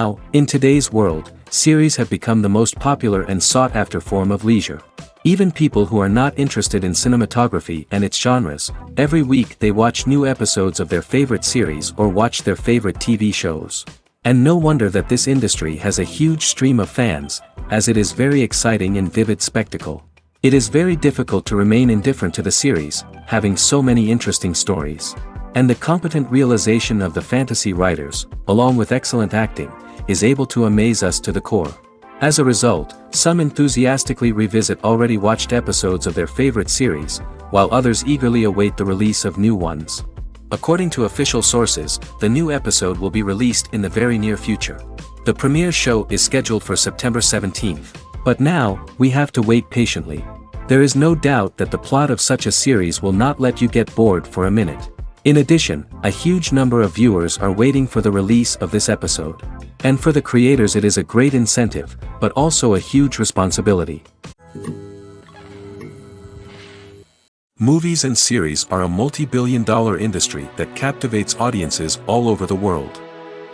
Now, in today's world, series have become the most popular and sought-after form of leisure. Even people who are not interested in cinematography and its genres, every week they watch new episodes of their favorite series or watch their favorite TV shows. And no wonder that this industry has a huge stream of fans, as it is very exciting and vivid spectacle. It is very difficult to remain indifferent to the series, having so many interesting stories. And the competent realization of the fantasy writers, along with excellent acting, is able to amaze us to the core. As a result, some enthusiastically revisit already watched episodes of their favorite series, while others eagerly await the release of new ones. According to official sources, the new episode will be released in the very near future. The premiere show is scheduled for September 17th. But now, we have to wait patiently. There is no doubt that the plot of such a series will not let you get bored for a minute. In addition, a huge number of viewers are waiting for the release of this episode. And for the creators it is a great incentive, but also a huge responsibility. Movies and series are a multi-billion-dollar industry that captivates audiences all over the world.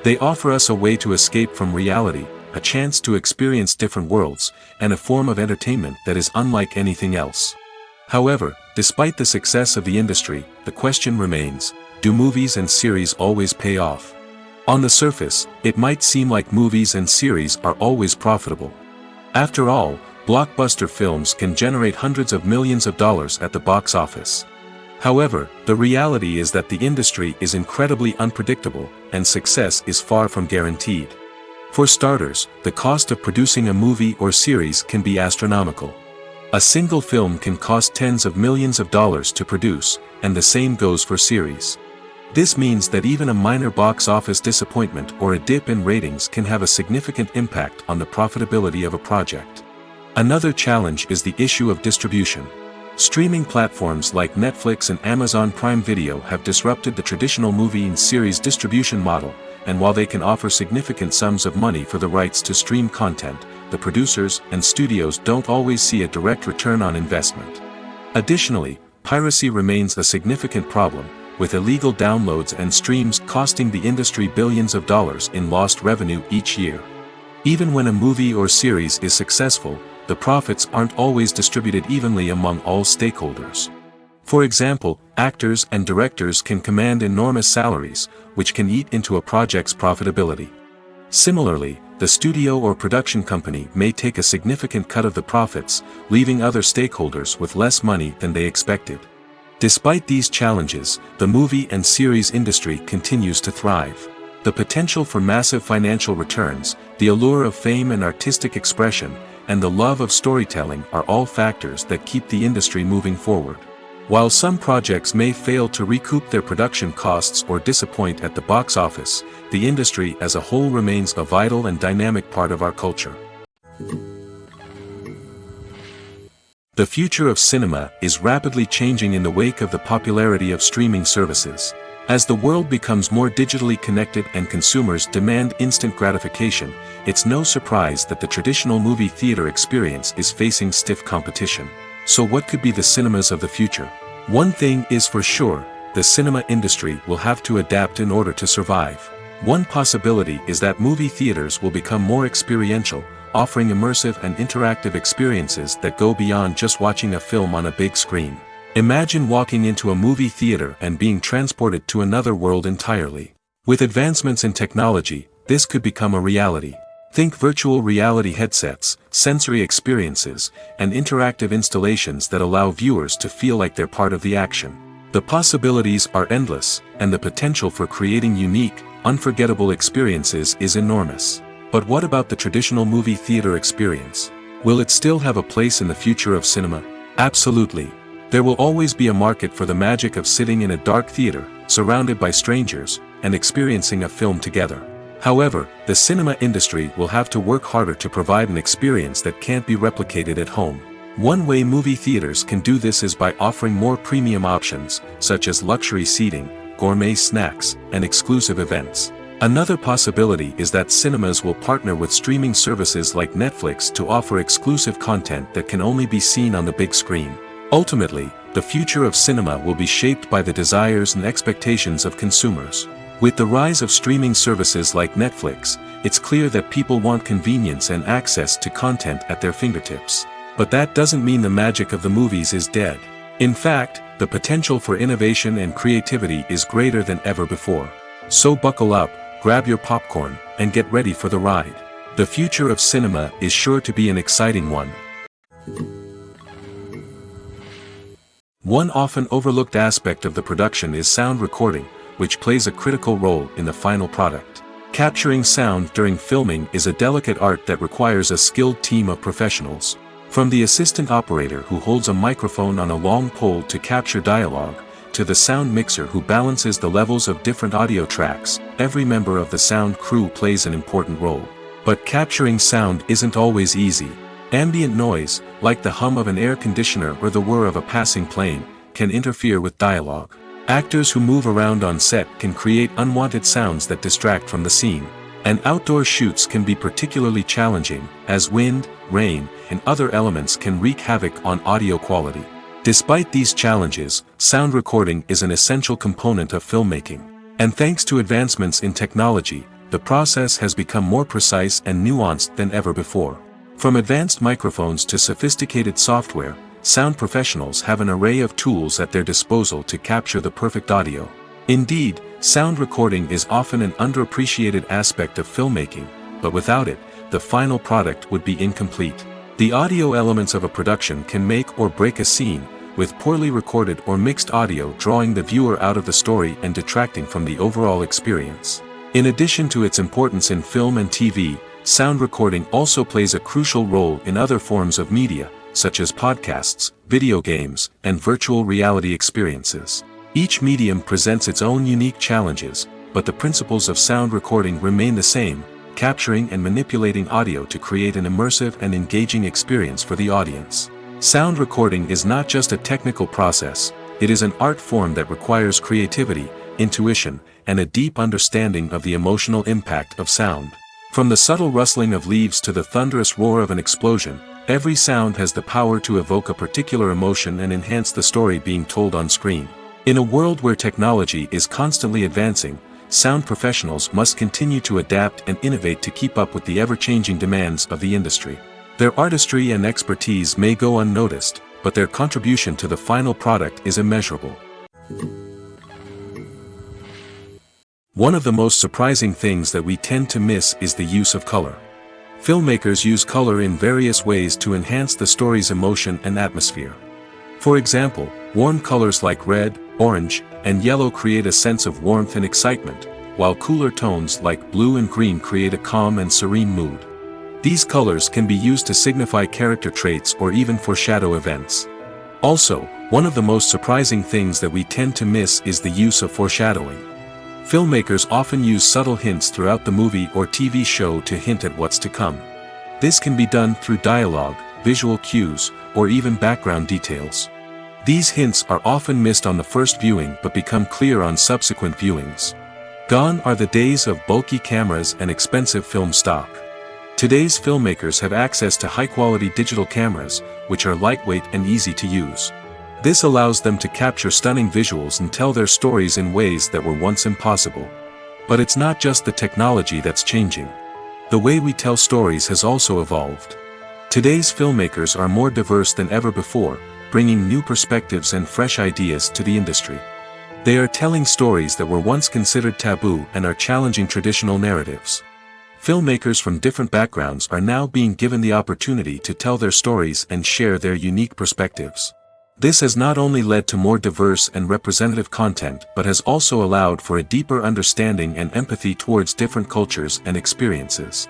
They offer us a way to escape from reality, a chance to experience different worlds, and a form of entertainment that is unlike anything else. However, despite the success of the industry, the question remains, do movies and series always pay off? On the surface, it might seem like movies and series are always profitable. After all, blockbuster films can generate hundreds of millions of dollars at the box office. However, the reality is that the industry is incredibly unpredictable, and success is far from guaranteed. For starters, the cost of producing a movie or series can be astronomical. A single film can cost tens of millions of dollars to produce, and the same goes for series. This means that even a minor box office disappointment or a dip in ratings can have a significant impact on the profitability of a project. Another challenge is the issue of distribution. Streaming platforms like Netflix and Amazon Prime Video have disrupted the traditional movie and series distribution model, and while they can offer significant sums of money for the rights to stream content, the producers and studios don't always see a direct return on investment. Additionally, piracy remains a significant problem, with illegal downloads and streams costing the industry billions of dollars in lost revenue each year. Even when a movie or series is successful, the profits aren't always distributed evenly among all stakeholders. For example, actors and directors can command enormous salaries, which can eat into a project's profitability. Similarly, the studio or production company may take a significant cut of the profits, leaving other stakeholders with less money than they expected. Despite these challenges, the movie and series industry continues to thrive. The potential for massive financial returns, the allure of fame and artistic expression, and the love of storytelling are all factors that keep the industry moving forward. While some projects may fail to recoup their production costs or disappoint at the box office, the industry as a whole remains a vital and dynamic part of our culture. The future of cinema is rapidly changing in the wake of the popularity of streaming services. As the world becomes more digitally connected and consumers demand instant gratification, it's no surprise that the traditional movie theater experience is facing stiff competition. So what could be the cinemas of the future? One thing is for sure, the cinema industry will have to adapt in order to survive. One possibility is that movie theaters will become more experiential, offering immersive and interactive experiences that go beyond just watching a film on a big screen. Imagine walking into a movie theater and being transported to another world entirely. With advancements in technology, this could become a reality. Think virtual reality headsets, sensory experiences, and interactive installations that allow viewers to feel like they're part of the action. The possibilities are endless, and the potential for creating unique, unforgettable experiences is enormous. But what about the traditional movie theater experience? Will it still have a place in the future of cinema? Absolutely. There will always be a market for the magic of sitting in a dark theater, surrounded by strangers, and experiencing a film together. However, the cinema industry will have to work harder to provide an experience that can't be replicated at home. One way movie theaters can do this is by offering more premium options, such as luxury seating, gourmet snacks, and exclusive events. Another possibility is that cinemas will partner with streaming services like Netflix to offer exclusive content that can only be seen on the big screen. Ultimately, the future of cinema will be shaped by the desires and expectations of consumers. With the rise of streaming services like Netflix, it's clear that people want convenience and access to content at their fingertips. But that doesn't mean the magic of the movies is dead. In fact, the potential for innovation and creativity is greater than ever before. So buckle up, grab your popcorn, and get ready for the ride. The future of cinema is sure to be an exciting one. One often overlooked aspect of the production is sound recording, which plays a critical role in the final product. Capturing sound during filming is a delicate art that requires a skilled team of professionals. From the assistant operator who holds a microphone on a long pole to capture dialogue, to the sound mixer who balances the levels of different audio tracks, every member of the sound crew plays an important role. But capturing sound isn't always easy. Ambient noise, like the hum of an air conditioner or the whir of a passing plane, can interfere with dialogue. Actors who move around on set can create unwanted sounds that distract from the scene. And outdoor shoots can be particularly challenging, as wind, rain, and other elements can wreak havoc on audio quality. Despite these challenges, sound recording is an essential component of filmmaking. And thanks to advancements in technology, the process has become more precise and nuanced than ever before. From advanced microphones to sophisticated software, sound professionals have an array of tools at their disposal to capture the perfect audio. Indeed, sound recording is often an underappreciated aspect of filmmaking, but without it, the final product would be incomplete. The audio elements of a production can make or break a scene, with poorly recorded or mixed audio drawing the viewer out of the story and detracting from the overall experience. In addition to its importance in film and TV, sound recording also plays a crucial role in other forms of media, such as podcasts, video games, and virtual reality experiences. Each medium presents its own unique challenges, but the principles of sound recording remain the same, capturing and manipulating audio to create an immersive and engaging experience for the audience. Sound recording is not just a technical process, it is an art form that requires creativity, intuition, and a deep understanding of the emotional impact of sound. From the subtle rustling of leaves to the thunderous roar of an explosion, every sound has the power to evoke a particular emotion and enhance the story being told on screen. In a world where technology is constantly advancing, sound professionals must continue to adapt and innovate to keep up with the ever-changing demands of the industry. Their artistry and expertise may go unnoticed, but their contribution to the final product is immeasurable. One of the most surprising things that we tend to miss is the use of color. Filmmakers use color in various ways to enhance the story's emotion and atmosphere. For example, warm colors like red, orange, and yellow create a sense of warmth and excitement, while cooler tones like blue and green create a calm and serene mood. These colors can be used to signify character traits or even foreshadow events. Also, one of the most surprising things that we tend to miss is the use of foreshadowing. Filmmakers often use subtle hints throughout the movie or TV show to hint at what's to come. This can be done through dialogue, visual cues, or even background details. These hints are often missed on the first viewing but become clear on subsequent viewings. Gone are the days of bulky cameras and expensive film stock. Today's filmmakers have access to high-quality digital cameras, which are lightweight and easy to use. This allows them to capture stunning visuals and tell their stories in ways that were once impossible. But it's not just the technology that's changing. The way we tell stories has also evolved. Today's filmmakers are more diverse than ever before, bringing new perspectives and fresh ideas to the industry. They are telling stories that were once considered taboo and are challenging traditional narratives. Filmmakers from different backgrounds are now being given the opportunity to tell their stories and share their unique perspectives. This has not only led to more diverse and representative content but has also allowed for a deeper understanding and empathy towards different cultures and experiences.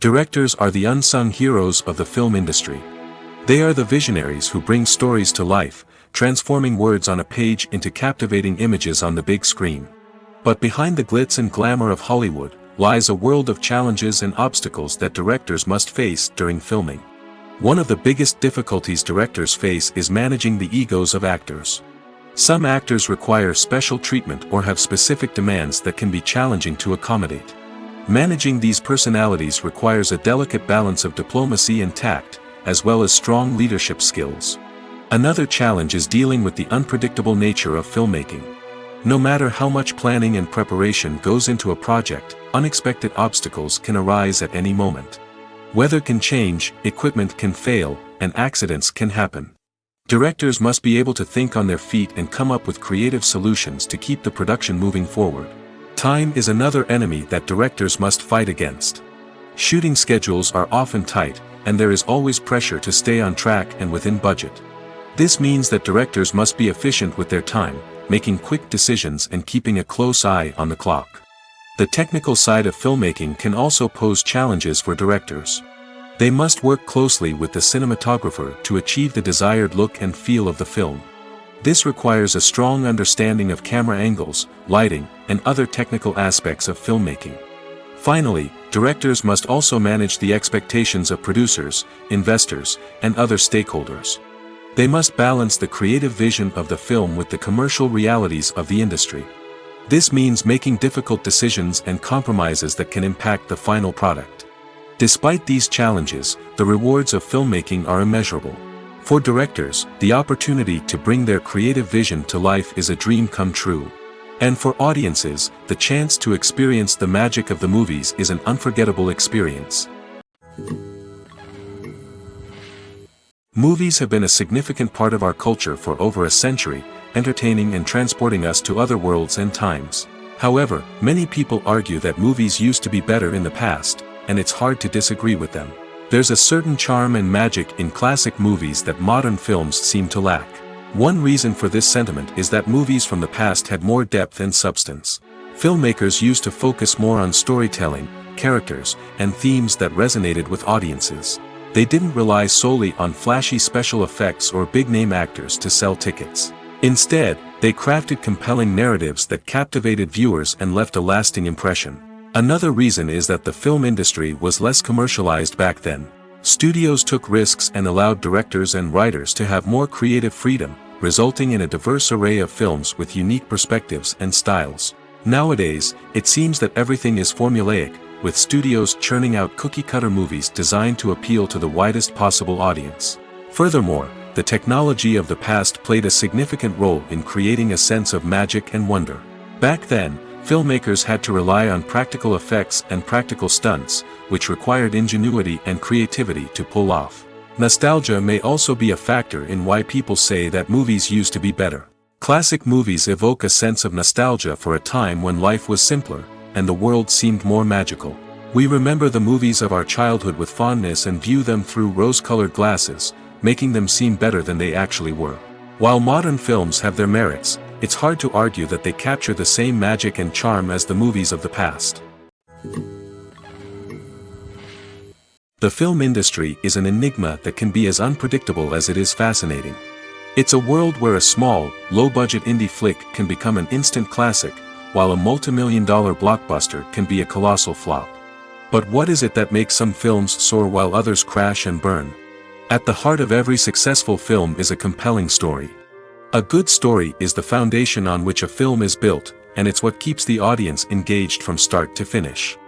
Directors are the unsung heroes of the film industry. They are the visionaries who bring stories to life, transforming words on a page into captivating images on the big screen. But behind the glitz and glamour of Hollywood lies a world of challenges and obstacles that directors must face during filming. One of the biggest difficulties directors face is managing the egos of actors. Some actors require special treatment or have specific demands that can be challenging to accommodate. Managing these personalities requires a delicate balance of diplomacy and tact, as well as strong leadership skills. Another challenge is dealing with the unpredictable nature of filmmaking. No matter how much planning and preparation goes into a project, unexpected obstacles can arise at any moment. Weather can change, equipment can fail, and accidents can happen. Directors must be able to think on their feet and come up with creative solutions to keep the production moving forward. Time is another enemy that directors must fight against. Shooting schedules are often tight, and there is always pressure to stay on track and within budget. This means that directors must be efficient with their time, making quick decisions and keeping a close eye on the clock. The technical side of filmmaking can also pose challenges for directors. They must work closely with the cinematographer to achieve the desired look and feel of the film. This requires a strong understanding of camera angles, lighting, and other technical aspects of filmmaking. Finally, directors must also manage the expectations of producers, investors, and other stakeholders. They must balance the creative vision of the film with the commercial realities of the industry. This means making difficult decisions and compromises that can impact the final product. Despite these challenges, the rewards of filmmaking are immeasurable. For directors, the opportunity to bring their creative vision to life is a dream come true. And for audiences, the chance to experience the magic of the movies is an unforgettable experience. Movies have been a significant part of our culture for over a century, entertaining and transporting us to other worlds and times. However, many people argue that movies used to be better in the past, and it's hard to disagree with them. There's a certain charm and magic in classic movies that modern films seem to lack. One reason for this sentiment is that movies from the past had more depth and substance. Filmmakers used to focus more on storytelling, characters, and themes that resonated with audiences. They didn't rely solely on flashy special effects or big-name actors to sell tickets. Instead, they crafted compelling narratives that captivated viewers and left a lasting impression. Another reason is that the film industry was less commercialized back then. Studios took risks and allowed directors and writers to have more creative freedom, resulting in a diverse array of films with unique perspectives and styles. Nowadays, it seems that everything is formulaic, with studios churning out cookie-cutter movies designed to appeal to the widest possible audience. Furthermore, the technology of the past played a significant role in creating a sense of magic and wonder. Back then, filmmakers had to rely on practical effects and practical stunts, which required ingenuity and creativity to pull off. Nostalgia may also be a factor in why people say that movies used to be better. Classic movies evoke a sense of nostalgia for a time when life was simpler, and the world seemed more magical. We remember the movies of our childhood with fondness and view them through rose-colored glasses, making them seem better than they actually were. While modern films have their merits, it's hard to argue that they capture the same magic and charm as the movies of the past. The film industry is an enigma that can be as unpredictable as it is fascinating. It's a world where a small, low-budget indie flick can become an instant classic, while a multi-million-dollar blockbuster can be a colossal flop. But what is it that makes some films soar while others crash and burn? At the heart of every successful film is a compelling story. A good story is the foundation on which a film is built, and it's what keeps the audience engaged from start to finish.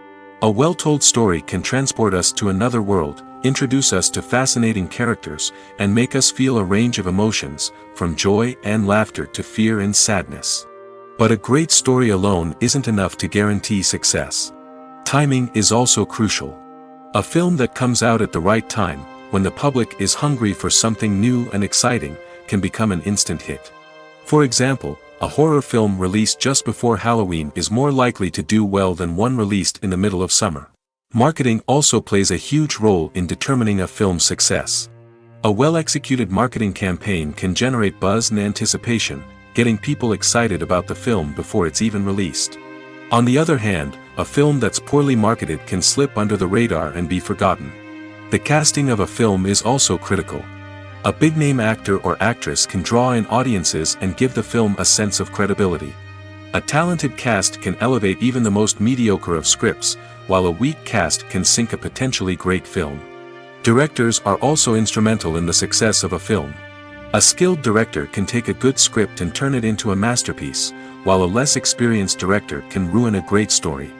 A well-told story can transport us to another world, introduce us to fascinating characters, and make us feel a range of emotions, from joy and laughter to fear and sadness. But a great story alone isn't enough to guarantee success. Timing is also crucial. A film that comes out at the right time, when the public is hungry for something new and exciting, can become an instant hit. For example, a horror film released just before Halloween is more likely to do well than one released in the middle of summer. Marketing also plays a huge role in determining a film's success. A well-executed marketing campaign can generate buzz and anticipation, getting people excited about the film before it's even released. On the other hand, a film that's poorly marketed can slip under the radar and be forgotten. The casting of a film is also critical. A big-name actor or actress can draw in audiences and give the film a sense of credibility. A talented cast can elevate even the most mediocre of scripts, while a weak cast can sink a potentially great film. Directors are also instrumental in the success of a film. A skilled director can take a good script and turn it into a masterpiece, while a less experienced director can ruin a great story.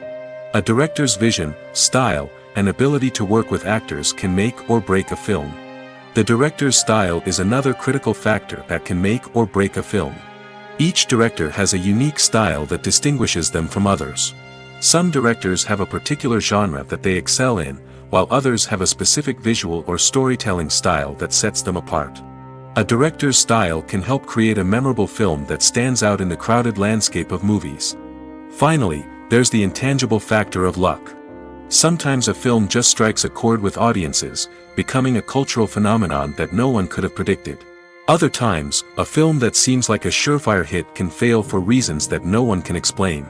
A director's vision, style, and ability to work with actors can make or break a film. The director's style is another critical factor that can make or break a film. Each director has a unique style that distinguishes them from others. Some directors have a particular genre that they excel in, while others have a specific visual or storytelling style that sets them apart. A director's style can help create a memorable film that stands out in the crowded landscape of movies. Finally, there's the intangible factor of luck. Sometimes a film just strikes a chord with audiences, becoming a cultural phenomenon that no one could have predicted. Other times, a film that seems like a surefire hit can fail for reasons that no one can explain.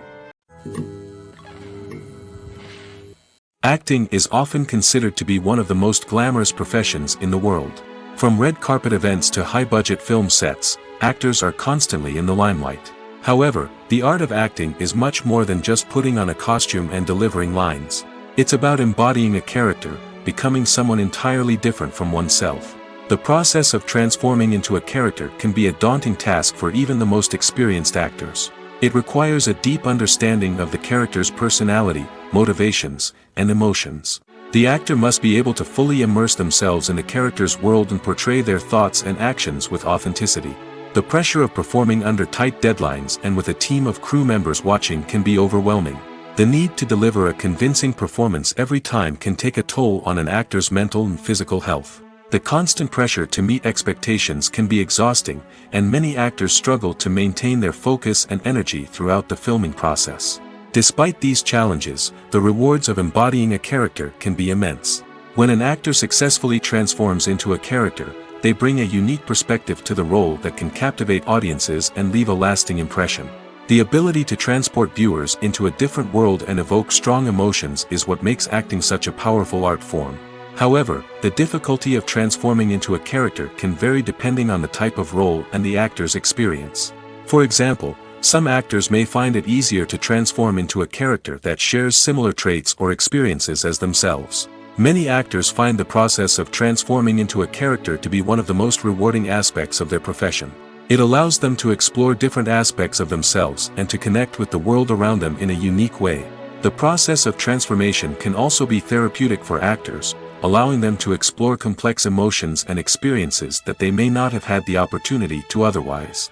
Acting is often considered to be one of the most glamorous professions in the world. From red carpet events to high-budget film sets, actors are constantly in the limelight. However, the art of acting is much more than just putting on a costume and delivering lines. It's about embodying a character, becoming someone entirely different from oneself. The process of transforming into a character can be a daunting task for even the most experienced actors. It requires a deep understanding of the character's personality, motivations, and emotions. The actor must be able to fully immerse themselves in the character's world and portray their thoughts and actions with authenticity. The pressure of performing under tight deadlines and with a team of crew members watching can be overwhelming. The need to deliver a convincing performance every time can take a toll on an actor's mental and physical health. The constant pressure to meet expectations can be exhausting, and many actors struggle to maintain their focus and energy throughout the filming process. Despite these challenges, the rewards of embodying a character can be immense. When an actor successfully transforms into a character, they bring a unique perspective to the role that can captivate audiences and leave a lasting impression. The ability to transport viewers into a different world and evoke strong emotions is what makes acting such a powerful art form. However, the difficulty of transforming into a character can vary depending on the type of role and the actor's experience. For example, some actors may find it easier to transform into a character that shares similar traits or experiences as themselves. Many actors find the process of transforming into a character to be one of the most rewarding aspects of their profession. It allows them to explore different aspects of themselves and to connect with the world around them in a unique way. The process of transformation can also be therapeutic for actors, allowing them to explore complex emotions and experiences that they may not have had the opportunity to otherwise.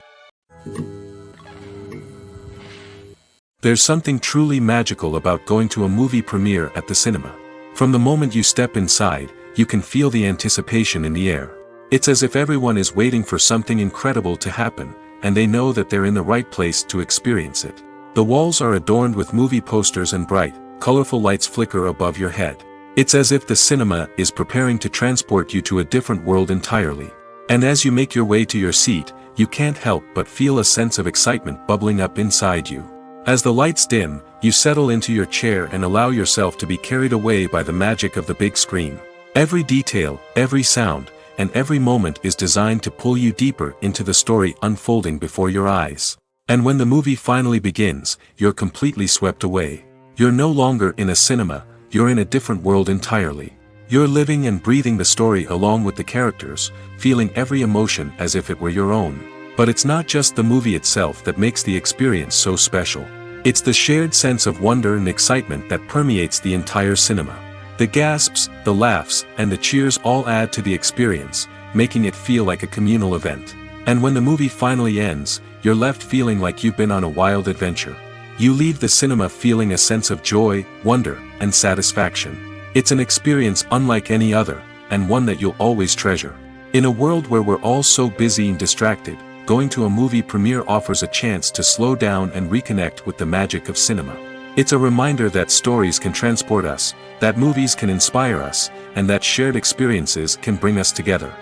There's something truly magical about going to a movie premiere at the cinema. From the moment you step inside, you can feel the anticipation in the air. It's as if everyone is waiting for something incredible to happen, and they know that they're in the right place to experience it. The walls are adorned with movie posters and bright, colorful lights flicker above your head. It's as if the cinema is preparing to transport you to a different world entirely. And as you make your way to your seat, you can't help but feel a sense of excitement bubbling up inside you. As the lights dim, you settle into your chair and allow yourself to be carried away by the magic of the big screen. Every detail, every sound, and every moment is designed to pull you deeper into the story unfolding before your eyes. And when the movie finally begins, you're completely swept away. You're no longer in a cinema, you're in a different world entirely. You're living and breathing the story along with the characters, feeling every emotion as if it were your own. But it's not just the movie itself that makes the experience so special. It's the shared sense of wonder and excitement that permeates the entire cinema. The gasps, the laughs, and the cheers all add to the experience, making it feel like a communal event. And when the movie finally ends, you're left feeling like you've been on a wild adventure. You leave the cinema feeling a sense of joy, wonder, and satisfaction. It's an experience unlike any other, and one that you'll always treasure. In a world where we're all so busy and distracted, going to a movie premiere offers a chance to slow down and reconnect with the magic of cinema. It's a reminder that stories can transport us, that movies can inspire us, and that shared experiences can bring us together.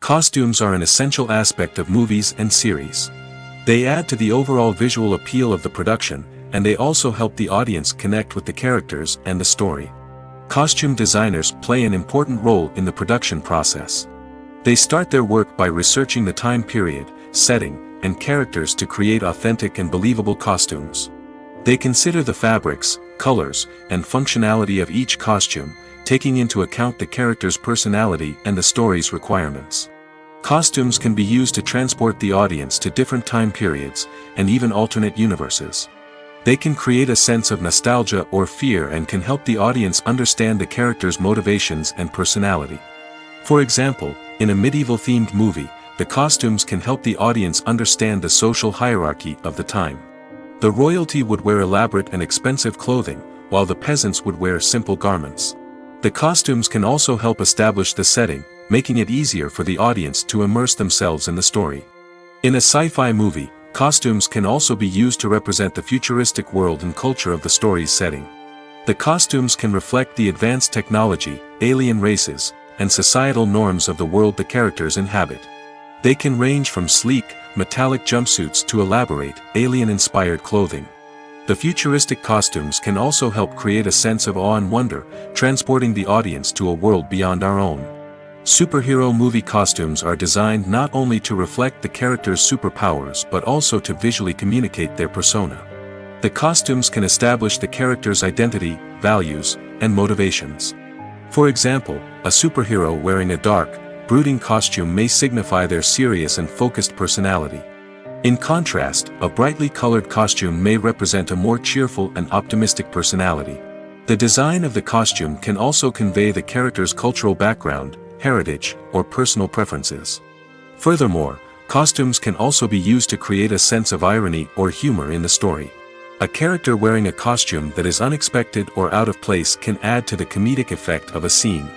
Costumes are an essential aspect of movies and series. They add to the overall visual appeal of the production, and they also help the audience connect with the characters and the story. Costume designers play an important role in the production process. They start their work by researching the time period, setting, and characters to create authentic and believable costumes. They consider the fabrics, colors, and functionality of each costume, taking into account the character's personality and the story's requirements. Costumes can be used to transport the audience to different time periods, and even alternate universes. They can create a sense of nostalgia or fear and can help the audience understand the character's motivations and personality. For example, in a medieval-themed movie, the costumes can help the audience understand the social hierarchy of the time. The royalty would wear elaborate and expensive clothing, while the peasants would wear simple garments. The costumes can also help establish the setting, making it easier for the audience to immerse themselves in the story. In a sci-fi movie, costumes can also be used to represent the futuristic world and culture of the story's setting. The costumes can reflect the advanced technology, alien races, and societal norms of the world the characters inhabit. They can range from sleek, metallic jumpsuits to elaborate, alien-inspired clothing. The futuristic costumes can also help create a sense of awe and wonder, transporting the audience to a world beyond our own. Superhero movie costumes are designed not only to reflect the character's superpowers but also to visually communicate their persona. The costumes can establish the character's identity, values, and motivations. For example, a superhero wearing a dark, brooding costume may signify their serious and focused personality. In contrast, a brightly colored costume may represent a more cheerful and optimistic personality. The design of the costume can also convey the character's cultural background, heritage, or personal preferences. Furthermore, costumes can also be used to create a sense of irony or humor in the story. A character wearing a costume that is unexpected or out of place can add to the comedic effect of a scene.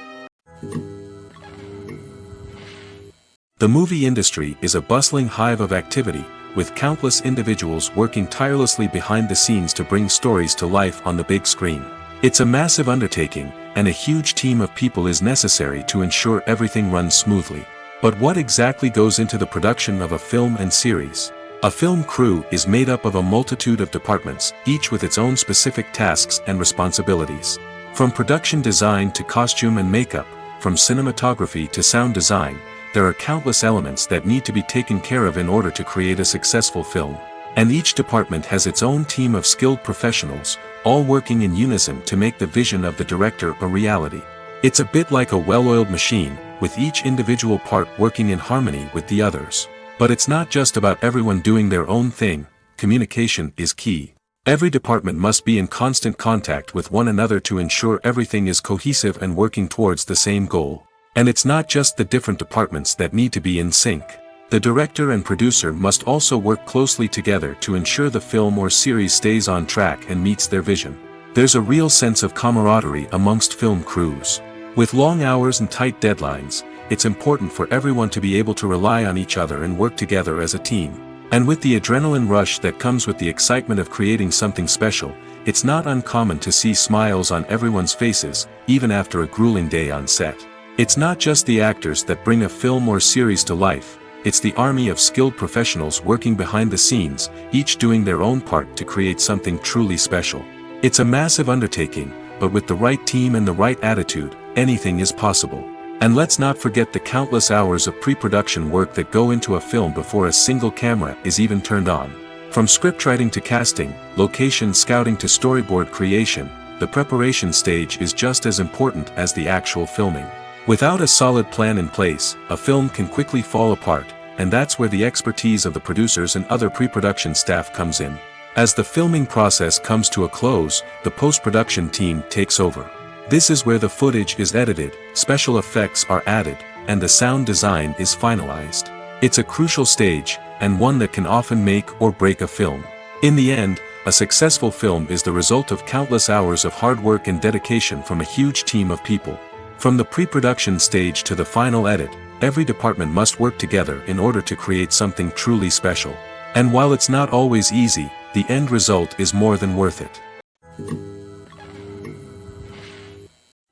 The movie industry is a bustling hive of activity, with countless individuals working tirelessly behind the scenes to bring stories to life on the big screen. It's a massive undertaking, and a huge team of people is necessary to ensure everything runs smoothly. But what exactly goes into the production of a film and series? A film crew is made up of a multitude of departments, each with its own specific tasks and responsibilities. From production design to costume and makeup, from cinematography to sound design, there are countless elements that need to be taken care of in order to create a successful film. And each department has its own team of skilled professionals, all working in unison to make the vision of the director a reality. It's a bit like a well-oiled machine, with each individual part working in harmony with the others. But it's not just about everyone doing their own thing. Communication is key. Every department must be in constant contact with one another to ensure everything is cohesive and working towards the same goal. And it's not just the different departments that need to be in sync. The director and producer must also work closely together to ensure the film or series stays on track and meets their vision. There's a real sense of camaraderie amongst film crews. With long hours and tight deadlines, it's important for everyone to be able to rely on each other and work together as a team. And with the adrenaline rush that comes with the excitement of creating something special, it's not uncommon to see smiles on everyone's faces, even after a grueling day on set. It's not just the actors that bring a film or series to life, it's the army of skilled professionals working behind the scenes, each doing their own part to create something truly special. It's a massive undertaking, but with the right team and the right attitude, anything is possible. And let's not forget the countless hours of pre-production work that go into a film before a single camera is even turned on. From scriptwriting to casting, location scouting to storyboard creation, the preparation stage is just as important as the actual filming. Without a solid plan in place, a film can quickly fall apart, and that's where the expertise of the producers and other pre-production staff comes in. As the filming process comes to a close, the post-production team takes over. This is where the footage is edited, special effects are added, and the sound design is finalized. It's a crucial stage, and one that can often make or break a film. In the end, a successful film is the result of countless hours of hard work and dedication from a huge team of people. From the pre-production stage to the final edit, every department must work together in order to create something truly special. And while it's not always easy, the end result is more than worth it.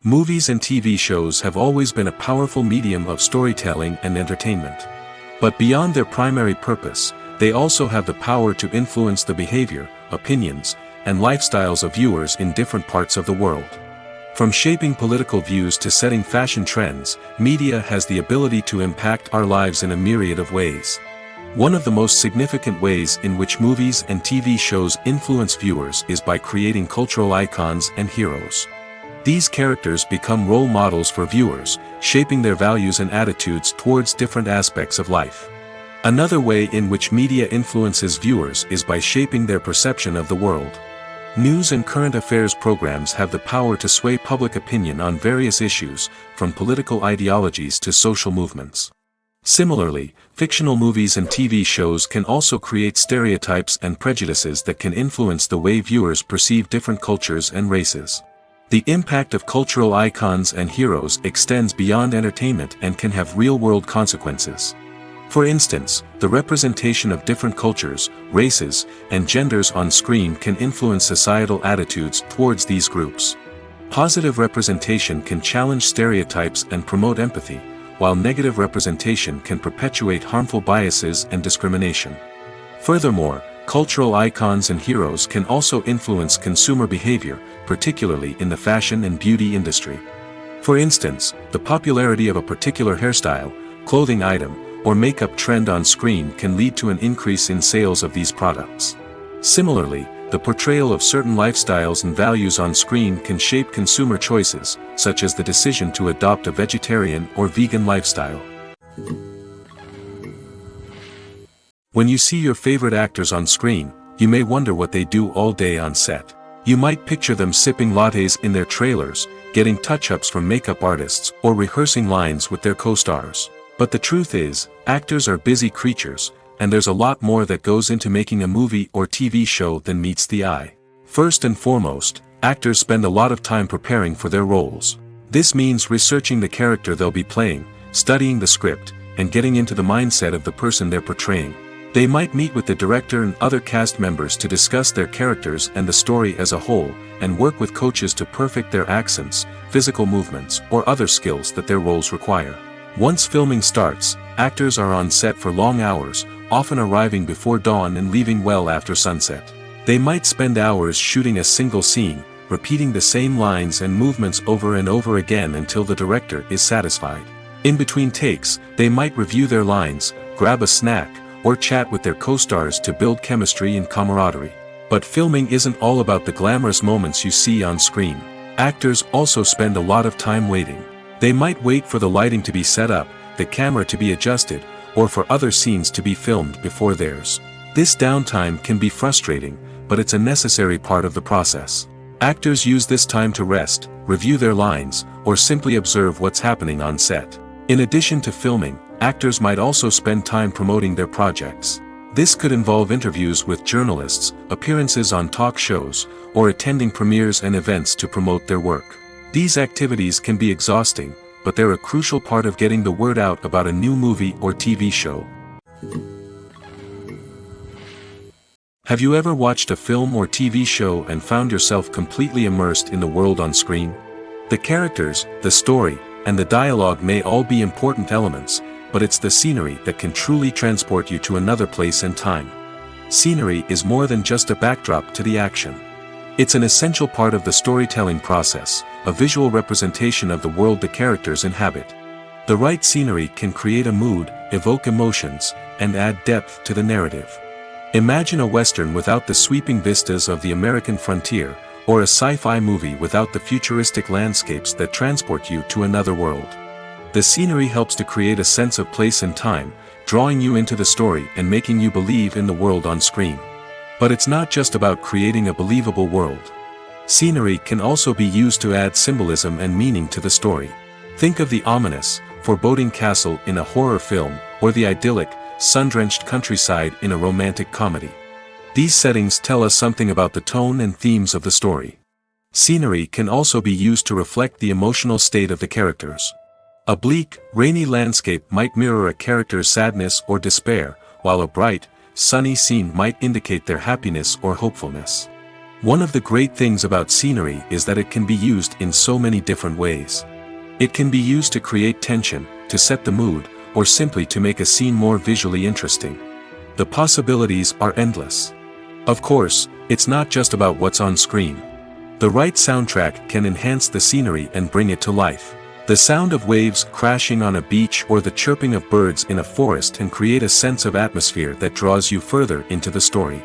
Movies and TV shows have always been a powerful medium of storytelling and entertainment. But beyond their primary purpose, they also have the power to influence the behavior, opinions, and lifestyles of viewers in different parts of the world. From shaping political views to setting fashion trends, media has the ability to impact our lives in a myriad of ways. One of the most significant ways in which movies and TV shows influence viewers is by creating cultural icons and heroes. These characters become role models for viewers, shaping their values and attitudes towards different aspects of life. Another way in which media influences viewers is by shaping their perception of the world. News and current affairs programs have the power to sway public opinion on various issues, from political ideologies to social movements. Similarly, fictional movies and TV shows can also create stereotypes and prejudices that can influence the way viewers perceive different cultures and races. The impact of cultural icons and heroes extends beyond entertainment and can have real-world consequences. For instance, the representation of different cultures, races, and genders on screen can influence societal attitudes towards these groups. Positive representation can challenge stereotypes and promote empathy, while negative representation can perpetuate harmful biases and discrimination. Furthermore, cultural icons and heroes can also influence consumer behavior, particularly in the fashion and beauty industry. For instance, the popularity of a particular hairstyle, clothing item, or makeup trend on screen can lead to an increase in sales of these products. Similarly, the portrayal of certain lifestyles and values on screen can shape consumer choices, such as the decision to adopt a vegetarian or vegan lifestyle. When you see your favorite actors on screen, you may wonder what they do all day on set. You might picture them sipping lattes in their trailers, getting touch-ups from makeup artists, or rehearsing lines with their co-stars. But the truth is, actors are busy creatures, and there's a lot more that goes into making a movie or TV show than meets the eye. First and foremost, actors spend a lot of time preparing for their roles. This means researching the character they'll be playing, studying the script, and getting into the mindset of the person they're portraying. They might meet with the director and other cast members to discuss their characters and the story as a whole, and work with coaches to perfect their accents, physical movements, or other skills that their roles require. Once filming starts, actors are on set for long hours, often arriving before dawn and leaving well after sunset. They might spend hours shooting a single scene, repeating the same lines and movements over and over again until the director is satisfied. In between takes, they might review their lines, grab a snack, or chat with their co-stars to build chemistry and camaraderie. But filming isn't all about the glamorous moments you see on screen. Actors also spend a lot of time waiting. They might wait for the lighting to be set up, the camera to be adjusted, or for other scenes to be filmed before theirs. This downtime can be frustrating, but it's a necessary part of the process. Actors use this time to rest, review their lines, or simply observe what's happening on set. In addition to filming, actors might also spend time promoting their projects. This could involve interviews with journalists, appearances on talk shows, or attending premieres and events to promote their work. These activities can be exhausting, but they're a crucial part of getting the word out about a new movie or TV show. Have you ever watched a film or TV show and found yourself completely immersed in the world on screen? The characters, the story, and the dialogue may all be important elements, but it's the scenery that can truly transport you to another place and time. Scenery is more than just a backdrop to the action. It's an essential part of the storytelling process, a visual representation of the world the characters inhabit. The right scenery can create a mood, evoke emotions, and add depth to the narrative. Imagine a Western without the sweeping vistas of the American frontier, or a sci-fi movie without the futuristic landscapes that transport you to another world. The scenery helps to create a sense of place and time, drawing you into the story and making you believe in the world on screen. But it's not just about creating a believable world. Scenery can also be used to add symbolism and meaning to the story. Think of the ominous, foreboding castle in a horror film, or the idyllic, sun-drenched countryside in a romantic comedy. These settings tell us something about the tone and themes of the story. Scenery can also be used to reflect the emotional state of the characters. A bleak, rainy landscape might mirror a character's sadness or despair, while a bright, sunny scene might indicate their happiness or hopefulness. One of the great things about scenery is that it can be used in so many different ways. It can be used to create tension, to set the mood, or simply to make a scene more visually interesting. The possibilities are endless. Of course, it's not just about what's on screen. The right soundtrack can enhance the scenery and bring it to life. The sound of waves crashing on a beach or the chirping of birds in a forest can create a sense of atmosphere that draws you further into the story.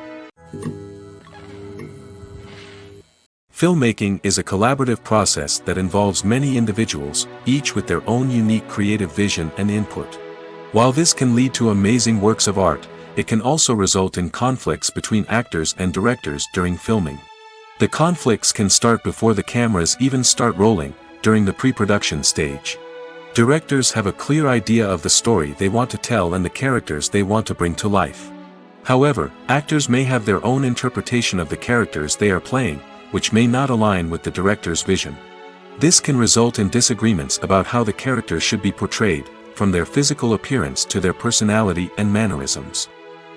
Filmmaking is a collaborative process that involves many individuals, each with their own unique creative vision and input. While this can lead to amazing works of art, it can also result in conflicts between actors and directors during filming. The conflicts can start before the cameras even start rolling, during the pre-production stage. Directors have a clear idea of the story they want to tell and the characters they want to bring to life. However, actors may have their own interpretation of the characters they are playing, which may not align with the director's vision. This can result in disagreements about how the characters should be portrayed, from their physical appearance to their personality and mannerisms.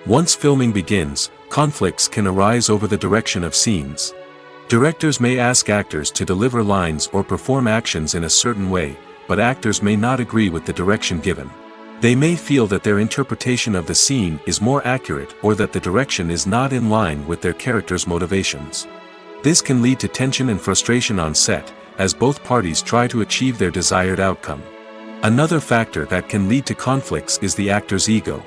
Once filming begins, conflicts can arise over the direction of scenes. Directors may ask actors to deliver lines or perform actions in a certain way, but actors may not agree with the direction given. They may feel that their interpretation of the scene is more accurate or that the direction is not in line with their character's motivations. This can lead to tension and frustration on set, as both parties try to achieve their desired outcome. Another factor that can lead to conflicts is the actor's ego.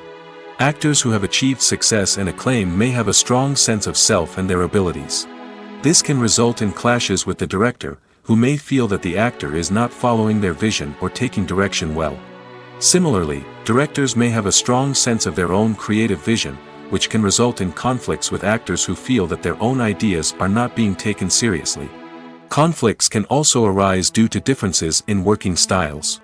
Actors who have achieved success and acclaim may have a strong sense of self and their abilities. This can result in clashes with the director, who may feel that the actor is not following their vision or taking direction well. Similarly, directors may have a strong sense of their own creative vision, which can result in conflicts with actors who feel that their own ideas are not being taken seriously. Conflicts can also arise due to differences in working styles.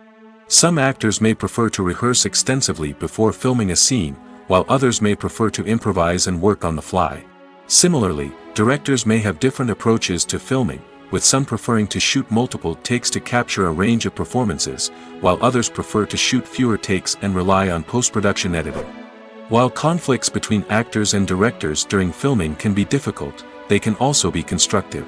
Some actors may prefer to rehearse extensively before filming a scene, while others may prefer to improvise and work on the fly. Similarly, directors may have different approaches to filming, with some preferring to shoot multiple takes to capture a range of performances, while others prefer to shoot fewer takes and rely on post-production editing. While conflicts between actors and directors during filming can be difficult, they can also be constructive.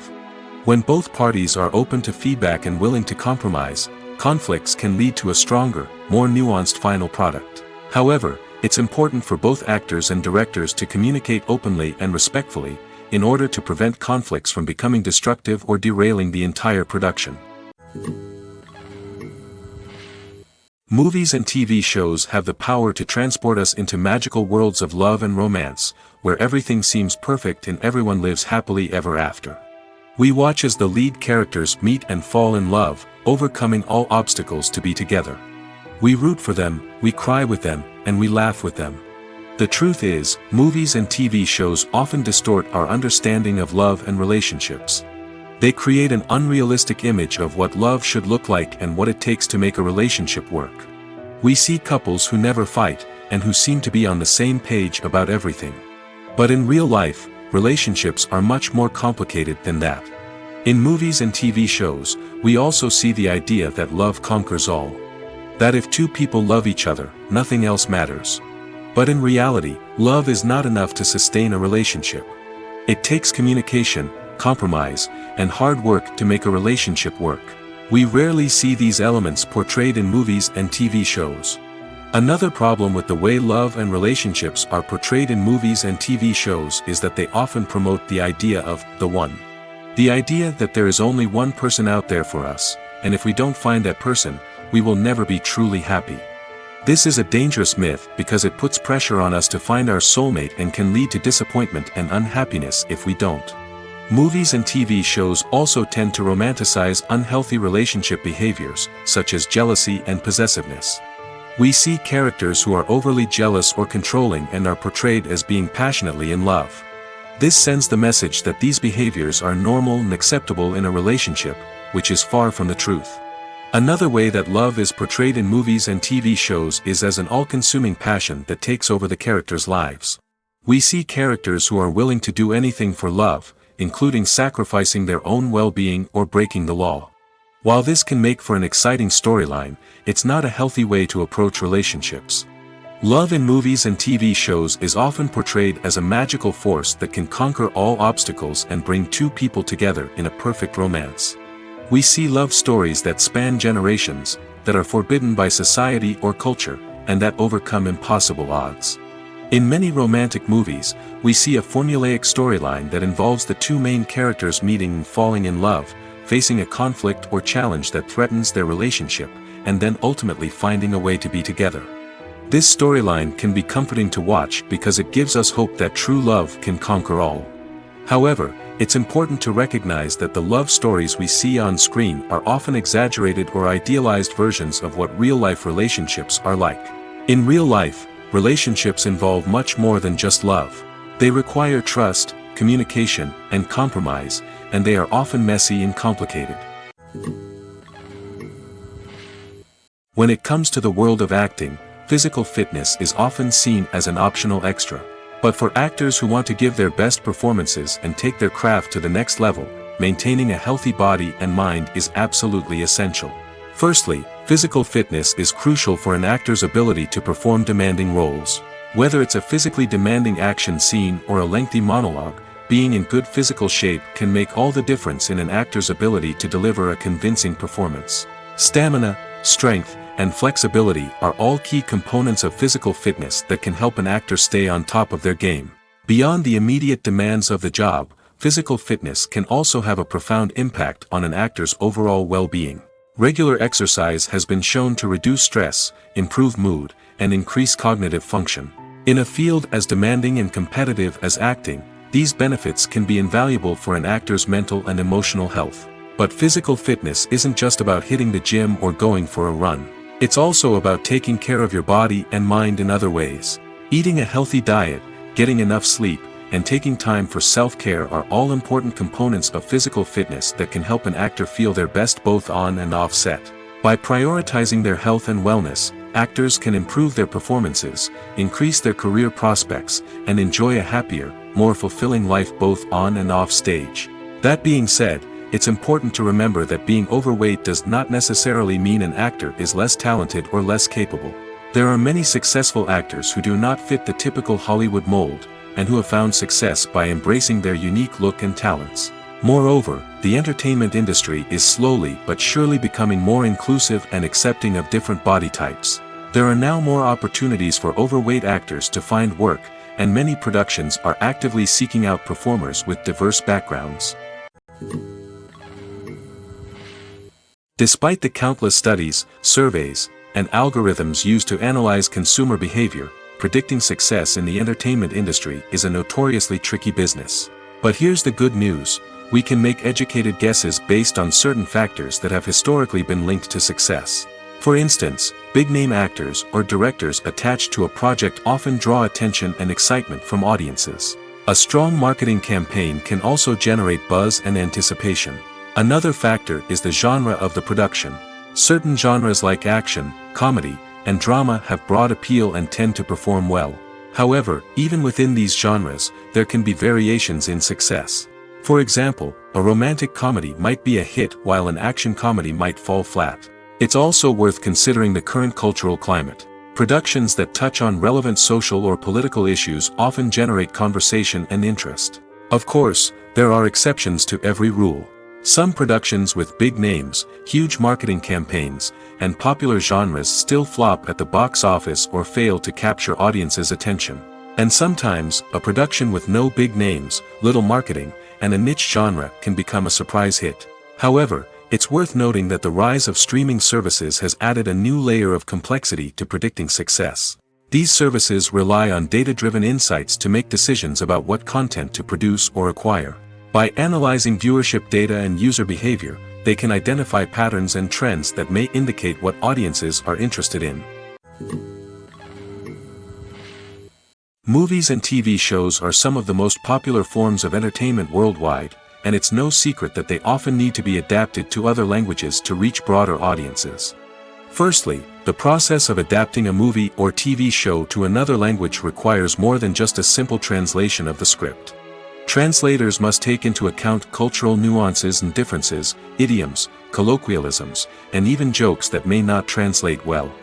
When both parties are open to feedback and willing to compromise, conflicts can lead to a stronger, more nuanced final product. However, it's important for both actors and directors to communicate openly and respectfully, in order to prevent conflicts from becoming destructive or derailing the entire production. Movies and TV shows have the power to transport us into magical worlds of love and romance, where everything seems perfect and everyone lives happily ever after. We watch as the lead characters meet and fall in love, overcoming all obstacles to be together. We root for them, we cry with them, and we laugh with them. The truth is, movies and TV shows often distort our understanding of love and relationships. They create an unrealistic image of what love should look like and what it takes to make a relationship work. We see couples who never fight, and who seem to be on the same page about everything. But in real life, relationships are much more complicated than that. In movies and TV shows, we also see the idea that love conquers all. That if two people love each other, nothing else matters. But in reality, love is not enough to sustain a relationship. It takes communication, compromise, and hard work to make a relationship work. We rarely see these elements portrayed in movies and TV shows. Another problem with the way love and relationships are portrayed in movies and TV shows is that they often promote the idea of the one. The idea that there is only one person out there for us, and if we don't find that person, we will never be truly happy. This is a dangerous myth because it puts pressure on us to find our soulmate and can lead to disappointment and unhappiness if we don't. Movies and TV shows also tend to romanticize unhealthy relationship behaviors, such as jealousy and possessiveness. We see characters who are overly jealous or controlling and are portrayed as being passionately in love. This sends the message that these behaviors are normal and acceptable in a relationship, which is far from the truth. Another way that love is portrayed in movies and TV shows is as an all-consuming passion that takes over the characters' lives. We see characters who are willing to do anything for love, including sacrificing their own well-being or breaking the law. While this can make for an exciting storyline, it's not a healthy way to approach relationships. Love in movies and TV shows is often portrayed as a magical force that can conquer all obstacles and bring two people together in a perfect romance. We see love stories that span generations, that are forbidden by society or culture, and that overcome impossible odds. In many romantic movies, we see a formulaic storyline that involves the two main characters meeting and falling in love, facing a conflict or challenge that threatens their relationship, and then ultimately finding a way to be together. This storyline can be comforting to watch because it gives us hope that true love can conquer all. However, it's important to recognize that the love stories we see on screen are often exaggerated or idealized versions of what real-life relationships are like. In real life, relationships involve much more than just love. They require trust, communication, and compromise, and they are often messy and complicated. When it comes to the world of acting, physical fitness is often seen as an optional extra. But for actors who want to give their best performances and take their craft to the next level, maintaining a healthy body and mind is absolutely essential. Firstly, physical fitness is crucial for an actor's ability to perform demanding roles. Whether it's a physically demanding action scene or a lengthy monologue, being in good physical shape can make all the difference in an actor's ability to deliver a convincing performance. Stamina, strength, and flexibility are all key components of physical fitness that can help an actor stay on top of their game. Beyond the immediate demands of the job, physical fitness can also have a profound impact on an actor's overall well-being. Regular exercise has been shown to reduce stress, improve mood, and increase cognitive function. In a field as demanding and competitive as acting, these benefits can be invaluable for an actor's mental and emotional health. But physical fitness isn't just about hitting the gym or going for a run. It's also about taking care of your body and mind in other ways. Eating a healthy diet, getting enough sleep, and taking time for self-care are all important components of physical fitness that can help an actor feel their best both on and off set. By prioritizing their health and wellness, actors can improve their performances, increase their career prospects, and enjoy a happier, more fulfilling life both on and off stage. That being said, it's important to remember that being overweight does not necessarily mean an actor is less talented or less capable. There are many successful actors who do not fit the typical Hollywood mold, and who have found success by embracing their unique look and talents. Moreover, the entertainment industry is slowly but surely becoming more inclusive and accepting of different body types. There are now more opportunities for overweight actors to find work, and many productions are actively seeking out performers with diverse backgrounds. Despite the countless studies, surveys, and algorithms used to analyze consumer behavior, predicting success in the entertainment industry is a notoriously tricky business. But here's the good news: we can make educated guesses based on certain factors that have historically been linked to success. For instance, big-name actors or directors attached to a project often draw attention and excitement from audiences. A strong marketing campaign can also generate buzz and anticipation. Another factor is the genre of the production. Certain genres like action, comedy, and drama have broad appeal and tend to perform well. However, even within these genres, there can be variations in success. For example, a romantic comedy might be a hit while an action comedy might fall flat. It's also worth considering the current cultural climate. Productions that touch on relevant social or political issues often generate conversation and interest. Of course, there are exceptions to every rule. Some productions with big names, huge marketing campaigns, and popular genres still flop at the box office or fail to capture audiences' attention. And sometimes, a production with no big names, little marketing, and a niche genre can become a surprise hit. However, it's worth noting that the rise of streaming services has added a new layer of complexity to predicting success. These services rely on data-driven insights to make decisions about what content to produce or acquire. By analyzing viewership data and user behavior, they can identify patterns and trends that may indicate what audiences are interested in. Movies and TV shows are some of the most popular forms of entertainment worldwide, and it's no secret that they often need to be adapted to other languages to reach broader audiences. Firstly, the process of adapting a movie or TV show to another language requires more than just a simple translation of the script. Translators must take into account cultural nuances and differences, idioms, colloquialisms, and even jokes that may not translate well.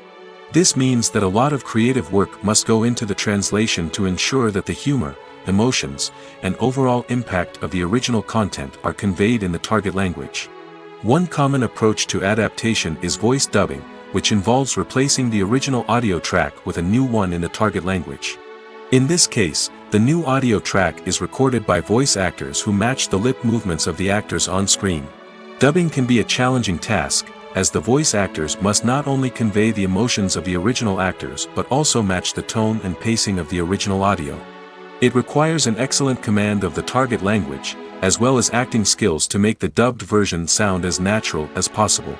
This means that a lot of creative work must go into the translation to ensure that the humor, emotions, and overall impact of the original content are conveyed in the target language. One common approach to adaptation is voice dubbing, which involves replacing the original audio track with a new one in the target language. In this case, the new audio track is recorded by voice actors who match the lip movements of the actors on screen. Dubbing can be a challenging task, as the voice actors must not only convey the emotions of the original actors but also match the tone and pacing of the original audio. It requires an excellent command of the target language, as well as acting skills to make the dubbed version sound as natural as possible.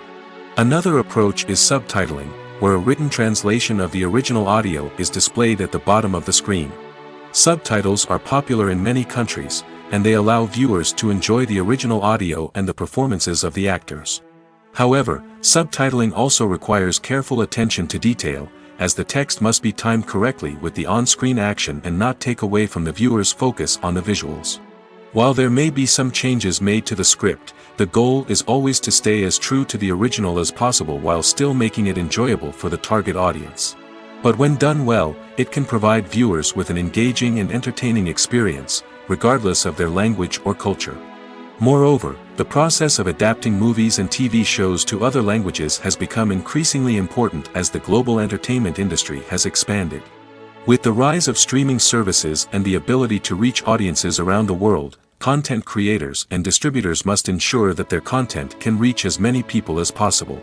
Another approach is subtitling, where a written translation of the original audio is displayed at the bottom of the screen. Subtitles are popular in many countries, and they allow viewers to enjoy the original audio and the performances of the actors. However, subtitling also requires careful attention to detail, as the text must be timed correctly with the on-screen action and not take away from the viewer's focus on the visuals. While there may be some changes made to the script, the goal is always to stay as true to the original as possible while still making it enjoyable for the target audience. But when done well, it can provide viewers with an engaging and entertaining experience, regardless of their language or culture. Moreover, the process of adapting movies and TV shows to other languages has become increasingly important as the global entertainment industry has expanded. With the rise of streaming services and the ability to reach audiences around the world, content creators and distributors must ensure that their content can reach as many people as possible.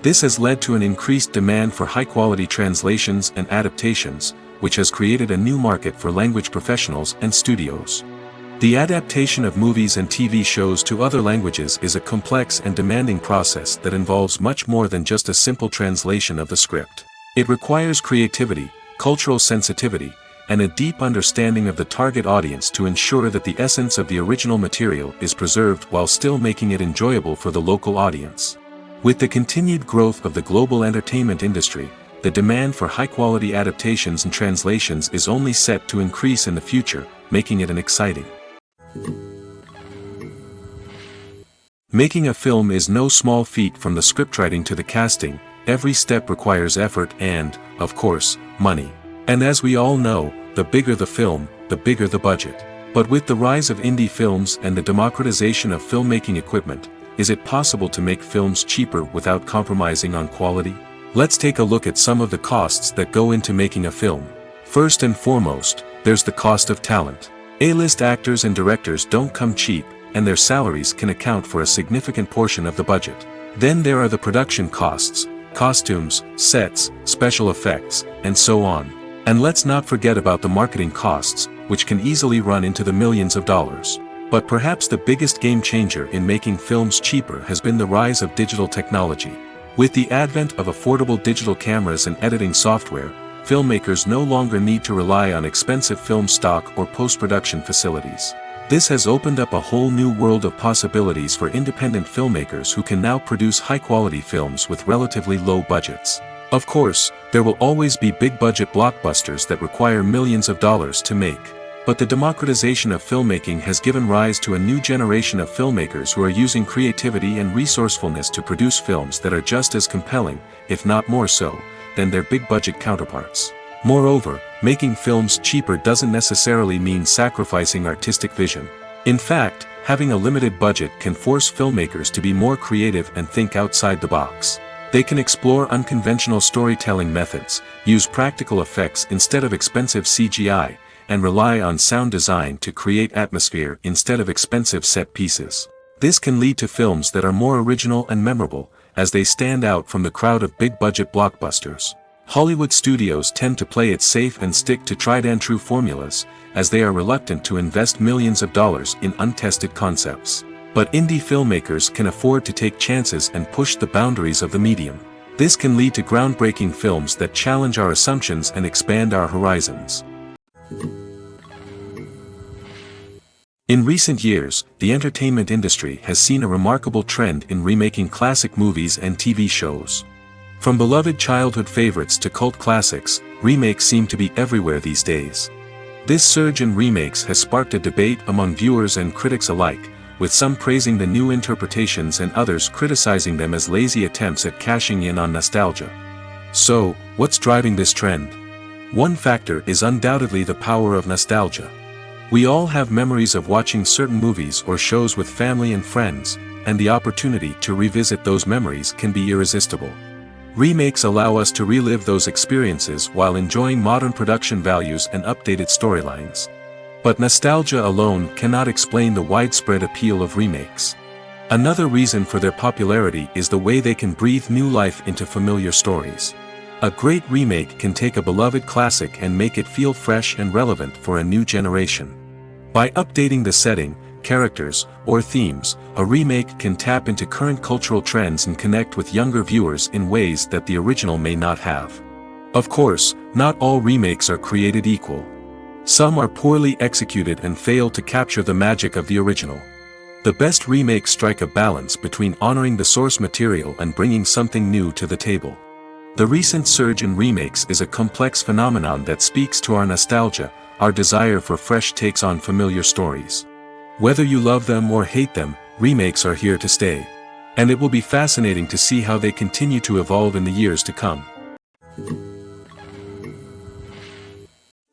This has led to an increased demand for high-quality translations and adaptations, which has created a new market for language professionals and studios. The adaptation of movies and TV shows to other languages is a complex and demanding process that involves much more than just a simple translation of the script. It requires creativity, cultural sensitivity, and a deep understanding of the target audience to ensure that the essence of the original material is preserved while still making it enjoyable for the local audience. With the continued growth of the global entertainment industry, the demand for high-quality adaptations and translations is only set to increase in the future, making it an exciting. Making a film is no small feat. From the scriptwriting to the casting, every step requires effort and, of course, money. And as we all know, the bigger the film, the bigger the budget. But with the rise of indie films and the democratization of filmmaking equipment, is it possible to make films cheaper without compromising on quality? Let's take a look at some of the costs that go into making a film. First and foremost, there's the cost of talent. A-list actors and directors don't come cheap, and their salaries can account for a significant portion of the budget. Then there are the production costs, costumes, sets, special effects, and so on. And let's not forget about the marketing costs, which can easily run into the millions of dollars. But perhaps the biggest game changer in making films cheaper has been the rise of digital technology. With the advent of affordable digital cameras and editing software, filmmakers no longer need to rely on expensive film stock or post-production facilities. This has opened up a whole new world of possibilities for independent filmmakers who can now produce high-quality films with relatively low budgets. Of course, there will always be big-budget blockbusters that require millions of dollars to make. But the democratization of filmmaking has given rise to a new generation of filmmakers who are using creativity and resourcefulness to produce films that are just as compelling, if not more so, than their big-budget counterparts. Moreover, making films cheaper doesn't necessarily mean sacrificing artistic vision. In fact, having a limited budget can force filmmakers to be more creative and think outside the box. They can explore unconventional storytelling methods, use practical effects instead of expensive CGI, and rely on sound design to create atmosphere instead of expensive set pieces. This can lead to films that are more original and memorable, as they stand out from the crowd of big-budget blockbusters. Hollywood studios tend to play it safe and stick to tried-and-true formulas, as they are reluctant to invest millions of dollars in untested concepts. But indie filmmakers can afford to take chances and push the boundaries of the medium. This can lead to groundbreaking films that challenge our assumptions and expand our horizons. In recent years, the entertainment industry has seen a remarkable trend in remaking classic movies and TV shows. From beloved childhood favorites to cult classics, remakes seem to be everywhere these days. This surge in remakes has sparked a debate among viewers and critics alike, with some praising the new interpretations and others criticizing them as lazy attempts at cashing in on nostalgia. So, what's driving this trend? One factor is undoubtedly the power of nostalgia. We all have memories of watching certain movies or shows with family and friends, and the opportunity to revisit those memories can be irresistible. Remakes allow us to relive those experiences while enjoying modern production values and updated storylines. But nostalgia alone cannot explain the widespread appeal of remakes. Another reason for their popularity is the way they can breathe new life into familiar stories. A great remake can take a beloved classic and make it feel fresh and relevant for a new generation. By updating the setting, characters, or themes, a remake can tap into current cultural trends and connect with younger viewers in ways that the original may not have. Of course, not all remakes are created equal. Some are poorly executed and fail to capture the magic of the original. The best remakes strike a balance between honoring the source material and bringing something new to the table. The recent surge in remakes is a complex phenomenon that speaks to our nostalgia, our desire for fresh takes on familiar stories. Whether you love them or hate them, remakes are here to stay. And it will be fascinating to see how they continue to evolve in the years to come.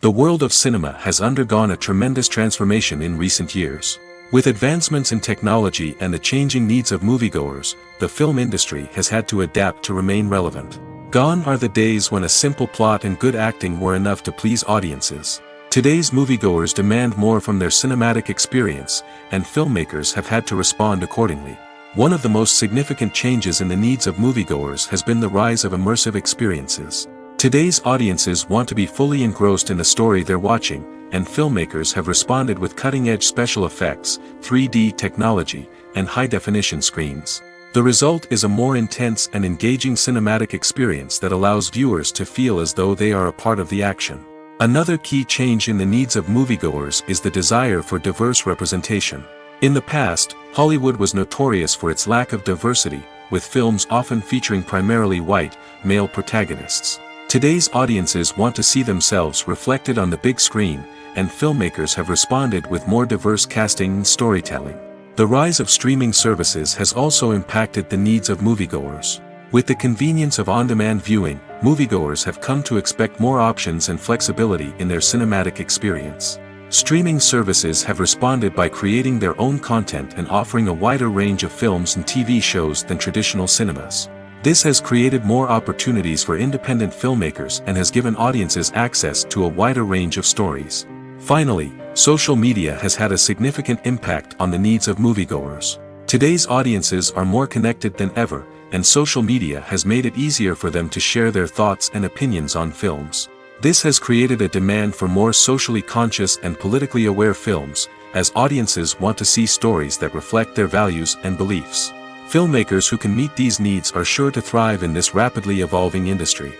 The world of cinema has undergone a tremendous transformation in recent years. With advancements in technology and the changing needs of moviegoers, the film industry has had to adapt to remain relevant. Gone are the days when a simple plot and good acting were enough to please audiences. Today's moviegoers demand more from their cinematic experience, and filmmakers have had to respond accordingly. One of the most significant changes in the needs of moviegoers has been the rise of immersive experiences. Today's audiences want to be fully engrossed in the story they're watching, and filmmakers have responded with cutting-edge special effects, 3D technology, and high-definition screens. The result is a more intense and engaging cinematic experience that allows viewers to feel as though they are a part of the action. Another key change in the needs of moviegoers is the desire for diverse representation. In the past, Hollywood was notorious for its lack of diversity, with films often featuring primarily white, male protagonists. Today's audiences want to see themselves reflected on the big screen, and filmmakers have responded with more diverse casting and storytelling. The rise of streaming services has also impacted the needs of moviegoers. With the convenience of on-demand viewing, moviegoers have come to expect more options and flexibility in their cinematic experience. Streaming services have responded by creating their own content and offering a wider range of films and TV shows than traditional cinemas. This has created more opportunities for independent filmmakers and has given audiences access to a wider range of stories. Finally, social media has had a significant impact on the needs of moviegoers. Today's audiences are more connected than ever, and social media has made it easier for them to share their thoughts and opinions on films. This has created a demand for more socially conscious and politically aware films, as audiences want to see stories that reflect their values and beliefs. Filmmakers who can meet these needs are sure to thrive in this rapidly evolving industry.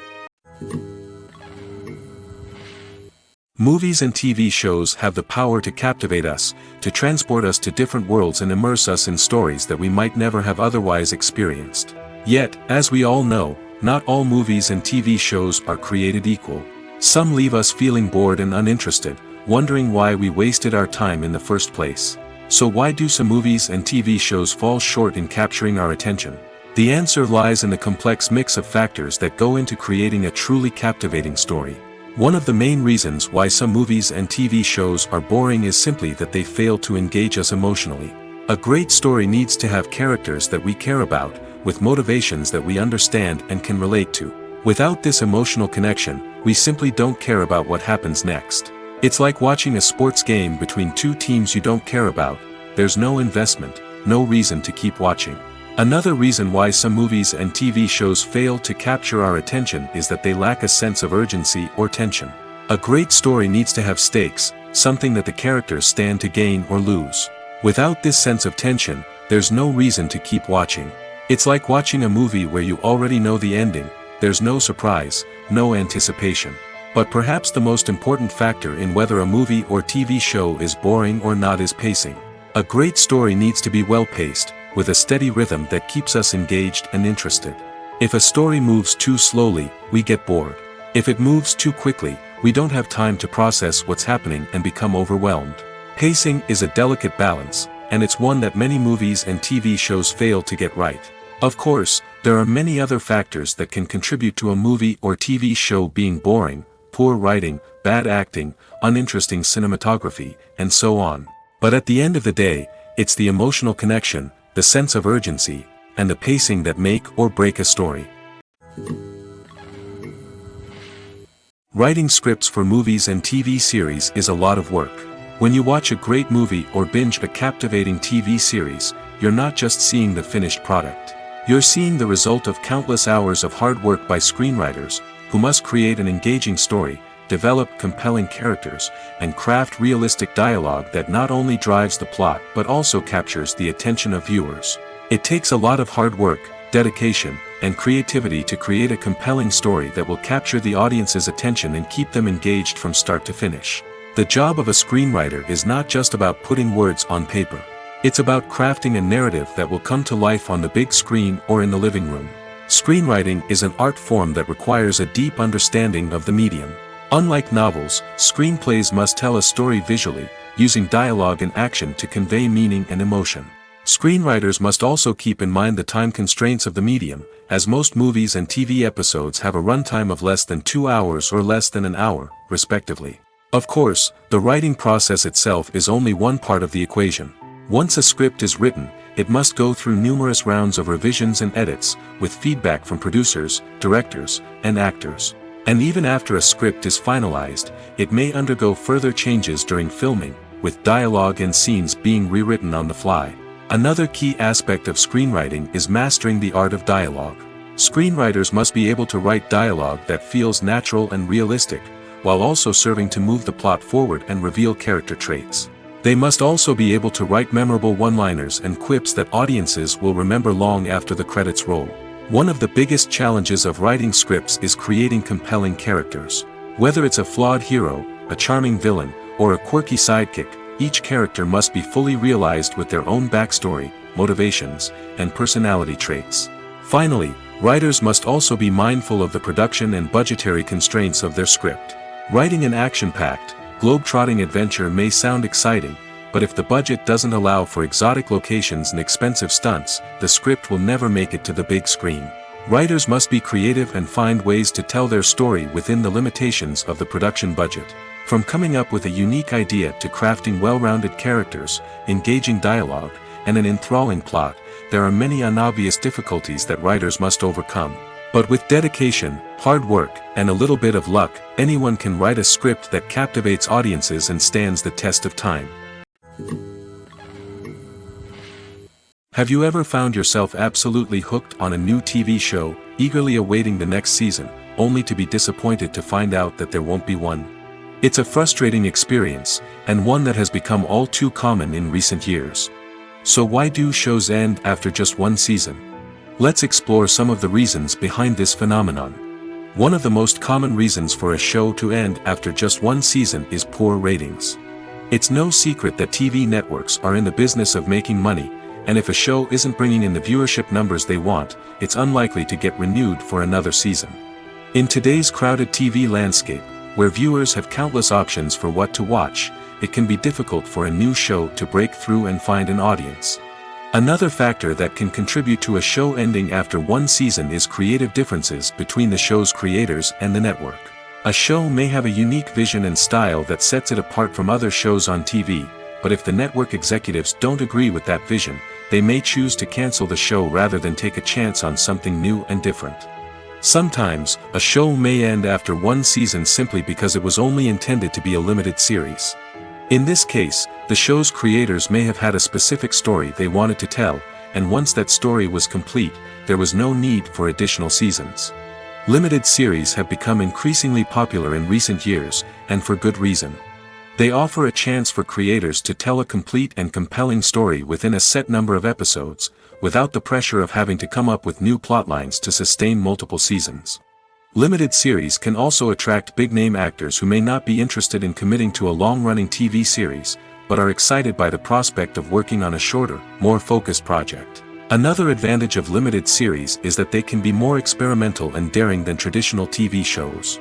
Movies and TV shows have the power to captivate us, to transport us to different worlds and immerse us in stories that we might never have otherwise experienced. Yet, as we all know, not all movies and TV shows are created equal. Some leave us feeling bored and uninterested, wondering why we wasted our time in the first place. So why do some movies and TV shows fall short in capturing our attention? The answer lies in the complex mix of factors that go into creating a truly captivating story. One of the main reasons why some movies and TV shows are boring is simply that they fail to engage us emotionally. A great story needs to have characters that we care about, with motivations that we understand and can relate to. Without this emotional connection, we simply don't care about what happens next. It's like watching a sports game between two teams you don't care about. There's no investment, no reason to keep watching. Another reason why some movies and TV shows fail to capture our attention is that they lack a sense of urgency or tension. A great story needs to have stakes, something that the characters stand to gain or lose. Without this sense of tension, there's no reason to keep watching. It's like watching a movie where you already know the ending. There's no surprise, no anticipation. But perhaps the most important factor in whether a movie or TV show is boring or not is pacing. A great story needs to be well-paced, with a steady rhythm that keeps us engaged and interested. If a story moves too slowly, we get bored. If it moves too quickly, we don't have time to process what's happening and become overwhelmed. Pacing is a delicate balance, and it's one that many movies and TV shows fail to get right. Of course, there are many other factors that can contribute to a movie or TV show being boring: poor writing, bad acting, uninteresting cinematography, and so on. But at the end of the day, it's the emotional connection, the sense of urgency, and the pacing that make or break a story. Writing scripts for movies and TV series is a lot of work. When you watch a great movie or binge a captivating TV series, you're not just seeing the finished product. You're seeing the result of countless hours of hard work by screenwriters, who must create an engaging story, develop compelling characters, and craft realistic dialogue that not only drives the plot but also captures the attention of viewers. It takes a lot of hard work, dedication, and creativity to create a compelling story that will capture the audience's attention and keep them engaged from start to finish. The job of a screenwriter is not just about putting words on paper. It's about crafting a narrative that will come to life on the big screen or in the living room. Screenwriting is an art form that requires a deep understanding of the medium. Unlike novels, screenplays must tell a story visually, using dialogue and action to convey meaning and emotion. Screenwriters must also keep in mind the time constraints of the medium, as most movies and TV episodes have a runtime of less than 2 hours or less than an hour, respectively. Of course, the writing process itself is only one part of the equation. Once a script is written, it must go through numerous rounds of revisions and edits, with feedback from producers, directors, and actors. And even after a script is finalized, it may undergo further changes during filming, with dialogue and scenes being rewritten on the fly. Another key aspect of screenwriting is mastering the art of dialogue. Screenwriters must be able to write dialogue that feels natural and realistic, while also serving to move the plot forward and reveal character traits. They must also be able to write memorable one-liners and quips that audiences will remember long after the credits roll. One of the biggest challenges of writing scripts is creating compelling characters. Whether it's a flawed hero, a charming villain, or a quirky sidekick, each character must be fully realized with their own backstory, motivations, and personality traits. Finally, writers must also be mindful of the production and budgetary constraints of their script. Writing an action-packed, globe-trotting adventure may sound exciting, but if the budget doesn't allow for exotic locations and expensive stunts, the script will never make it to the big screen. Writers must be creative and find ways to tell their story within the limitations of the production budget. From coming up with a unique idea to crafting well-rounded characters, engaging dialogue, and an enthralling plot, there are many unobvious difficulties that writers must overcome. But with dedication, hard work, and a little bit of luck, anyone can write a script that captivates audiences and stands the test of time. Have you ever found yourself absolutely hooked on a new TV show, eagerly awaiting the next season, only to be disappointed to find out that there won't be one? It's a frustrating experience, and one that has become all too common in recent years. So why do shows end after just one season? Let's explore some of the reasons behind this phenomenon. One of the most common reasons for a show to end after just one season is poor ratings. It's no secret that TV networks are in the business of making money, and if a show isn't bringing in the viewership numbers they want, it's unlikely to get renewed for another season. In today's crowded TV landscape, where viewers have countless options for what to watch, it can be difficult for a new show to break through and find an audience. Another factor that can contribute to a show ending after one season is creative differences between the show's creators and the network. A show may have a unique vision and style that sets it apart from other shows on TV, but if the network executives don't agree with that vision, they may choose to cancel the show rather than take a chance on something new and different. Sometimes, a show may end after one season simply because it was only intended to be a limited series. In this case, the show's creators may have had a specific story they wanted to tell, and once that story was complete, there was no need for additional seasons. Limited series have become increasingly popular in recent years, and for good reason. They offer a chance for creators to tell a complete and compelling story within a set number of episodes, without the pressure of having to come up with new plotlines to sustain multiple seasons. Limited series can also attract big-name actors who may not be interested in committing to a long-running TV series, but are excited by the prospect of working on a shorter, more focused project. Another advantage of limited series is that they can be more experimental and daring than traditional TV shows.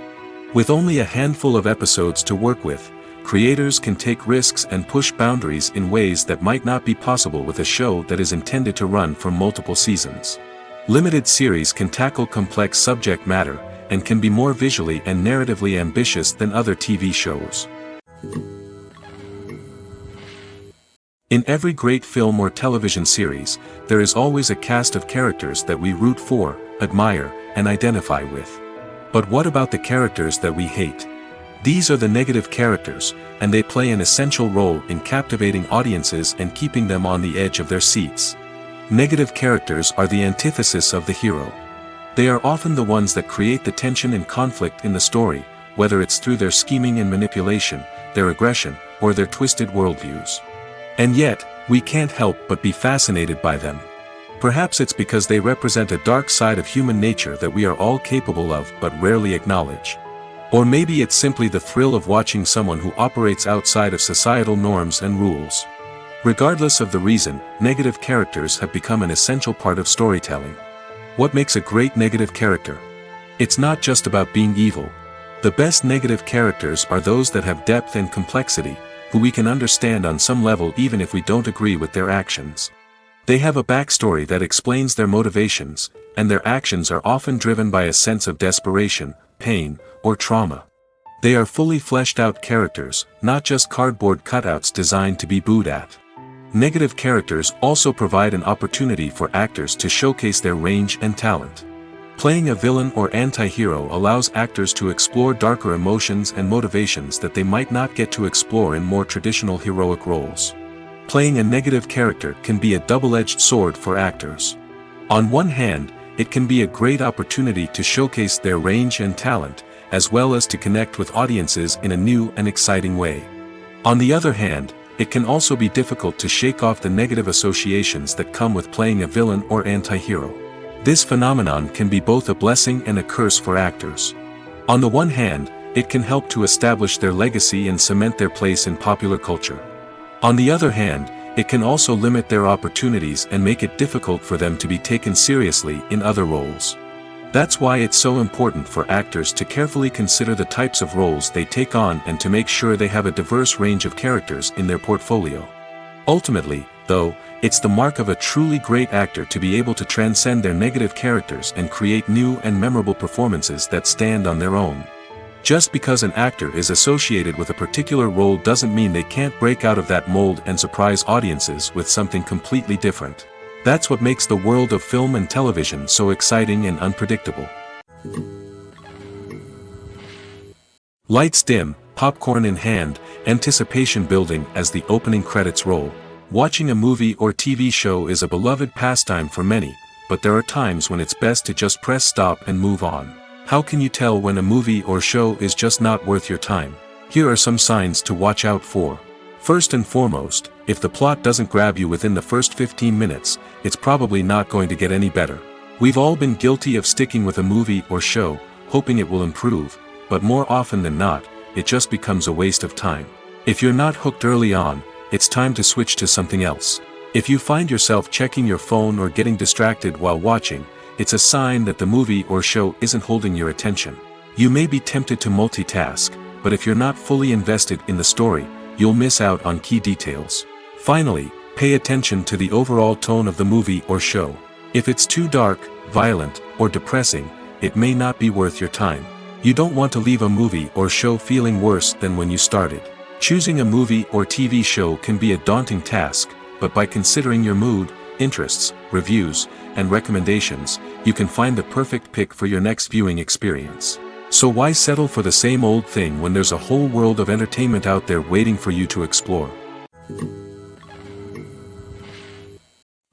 With only a handful of episodes to work with, creators can take risks and push boundaries in ways that might not be possible with a show that is intended to run for multiple seasons. Limited series can tackle complex subject matter, and can be more visually and narratively ambitious than other TV shows. In every great film or television series, there is always a cast of characters that we root for, admire, and identify with. But what about the characters that we hate? These are the negative characters, and they play an essential role in captivating audiences and keeping them on the edge of their seats. Negative characters are the antithesis of the hero. They are often the ones that create the tension and conflict in the story, whether it's through their scheming and manipulation, their aggression, or their twisted worldviews. And yet, we can't help but be fascinated by them. Perhaps it's because they represent a dark side of human nature that we are all capable of but rarely acknowledge. Or maybe it's simply the thrill of watching someone who operates outside of societal norms and rules. Regardless of the reason, negative characters have become an essential part of storytelling. What makes a great negative character? It's not just about being evil. The best negative characters are those that have depth and complexity, who we can understand on some level even if we don't agree with their actions. They have a backstory that explains their motivations, and their actions are often driven by a sense of desperation, pain, or trauma. They are fully fleshed out characters, not just cardboard cutouts designed to be booed at. Negative characters also provide an opportunity for actors to showcase their range and talent. Playing a villain or anti-hero allows actors to explore darker emotions and motivations that they might not get to explore in more traditional heroic roles. Playing a negative character can be a double-edged sword for actors. On one hand, it can be a great opportunity to showcase their range and talent, as well as to connect with audiences in a new and exciting way. On the other hand, it can also be difficult to shake off the negative associations that come with playing a villain or anti-hero. This phenomenon can be both a blessing and a curse for actors. On the one hand, it can help to establish their legacy and cement their place in popular culture. On the other hand, it can also limit their opportunities and make it difficult for them to be taken seriously in other roles. That's why it's so important for actors to carefully consider the types of roles they take on and to make sure they have a diverse range of characters in their portfolio. Ultimately, though, it's the mark of a truly great actor to be able to transcend their negative characters and create new and memorable performances that stand on their own. Just because an actor is associated with a particular role doesn't mean they can't break out of that mold and surprise audiences with something completely different. That's what makes the world of film and television so exciting and unpredictable. Lights dim, popcorn in hand, anticipation building as the opening credits roll. Watching a movie or TV show is a beloved pastime for many, but there are times when it's best to just press stop and move on. How can you tell when a movie or show is just not worth your time? Here are some signs to watch out for. First and foremost, if the plot doesn't grab you within the first 15 minutes, it's probably not going to get any better. We've all been guilty of sticking with a movie or show, hoping it will improve, but more often than not, it just becomes a waste of time. If you're not hooked early on, it's time to switch to something else. If you find yourself checking your phone or getting distracted while watching, it's a sign that the movie or show isn't holding your attention. You may be tempted to multitask, but if you're not fully invested in the story, you'll miss out on key details. Finally, pay attention to the overall tone of the movie or show. If it's too dark, violent, or depressing, it may not be worth your time. You don't want to leave a movie or show feeling worse than when you started. Choosing a movie or TV show can be a daunting task, but by considering your mood, interests, reviews, and recommendations, you can find the perfect pick for your next viewing experience. So why settle for the same old thing when there's a whole world of entertainment out there waiting for you to explore?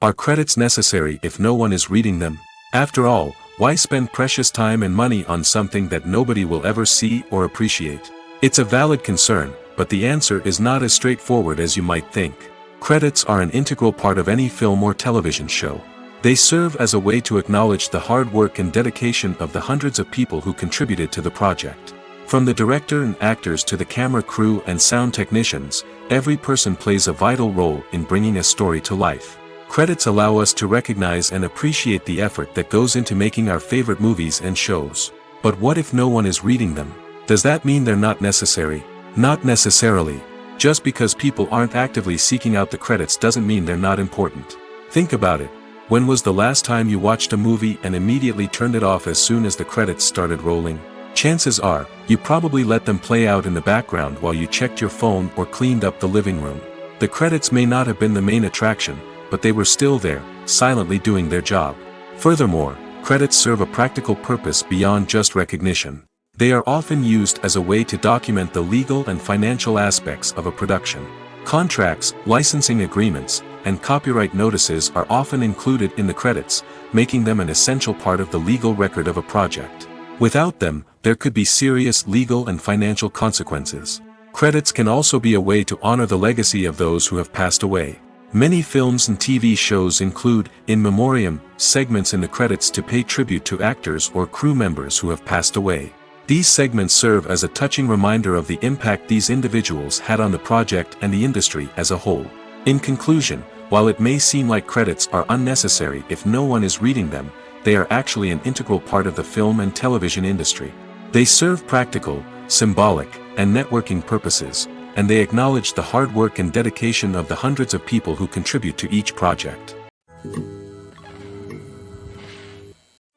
Are credits necessary if no one is reading them? After all, why spend precious time and money on something that nobody will ever see or appreciate? It's a valid concern, but the answer is not as straightforward as you might think. Credits are an integral part of any film or television show. They serve as a way to acknowledge the hard work and dedication of the hundreds of people who contributed to the project. From the director and actors to the camera crew and sound technicians, every person plays a vital role in bringing a story to life. Credits allow us to recognize and appreciate the effort that goes into making our favorite movies and shows. But what if no one is reading them? Does that mean they're not necessary? Not necessarily. Just because people aren't actively seeking out the credits doesn't mean they're not important. Think about it. When was the last time you watched a movie and immediately turned it off as soon as the credits started rolling? Chances are, you probably let them play out in the background while you checked your phone or cleaned up the living room. The credits may not have been the main attraction, but they were still there, silently doing their job. Furthermore, credits serve a practical purpose beyond just recognition. They are often used as a way to document the legal and financial aspects of a production. Contracts, licensing agreements, and copyright notices are often included in the credits, making them an essential part of the legal record of a project. Without them, there could be serious legal and financial consequences. Credits can also be a way to honor the legacy of those who have passed away. Many films and TV shows include, in memoriam, segments in the credits to pay tribute to actors or crew members who have passed away. These segments serve as a touching reminder of the impact these individuals had on the project and the industry as a whole. In conclusion, while it may seem like credits are unnecessary if no one is reading them, they are actually an integral part of the film and television industry. They serve practical, symbolic, and networking purposes, and they acknowledge the hard work and dedication of the hundreds of people who contribute to each project.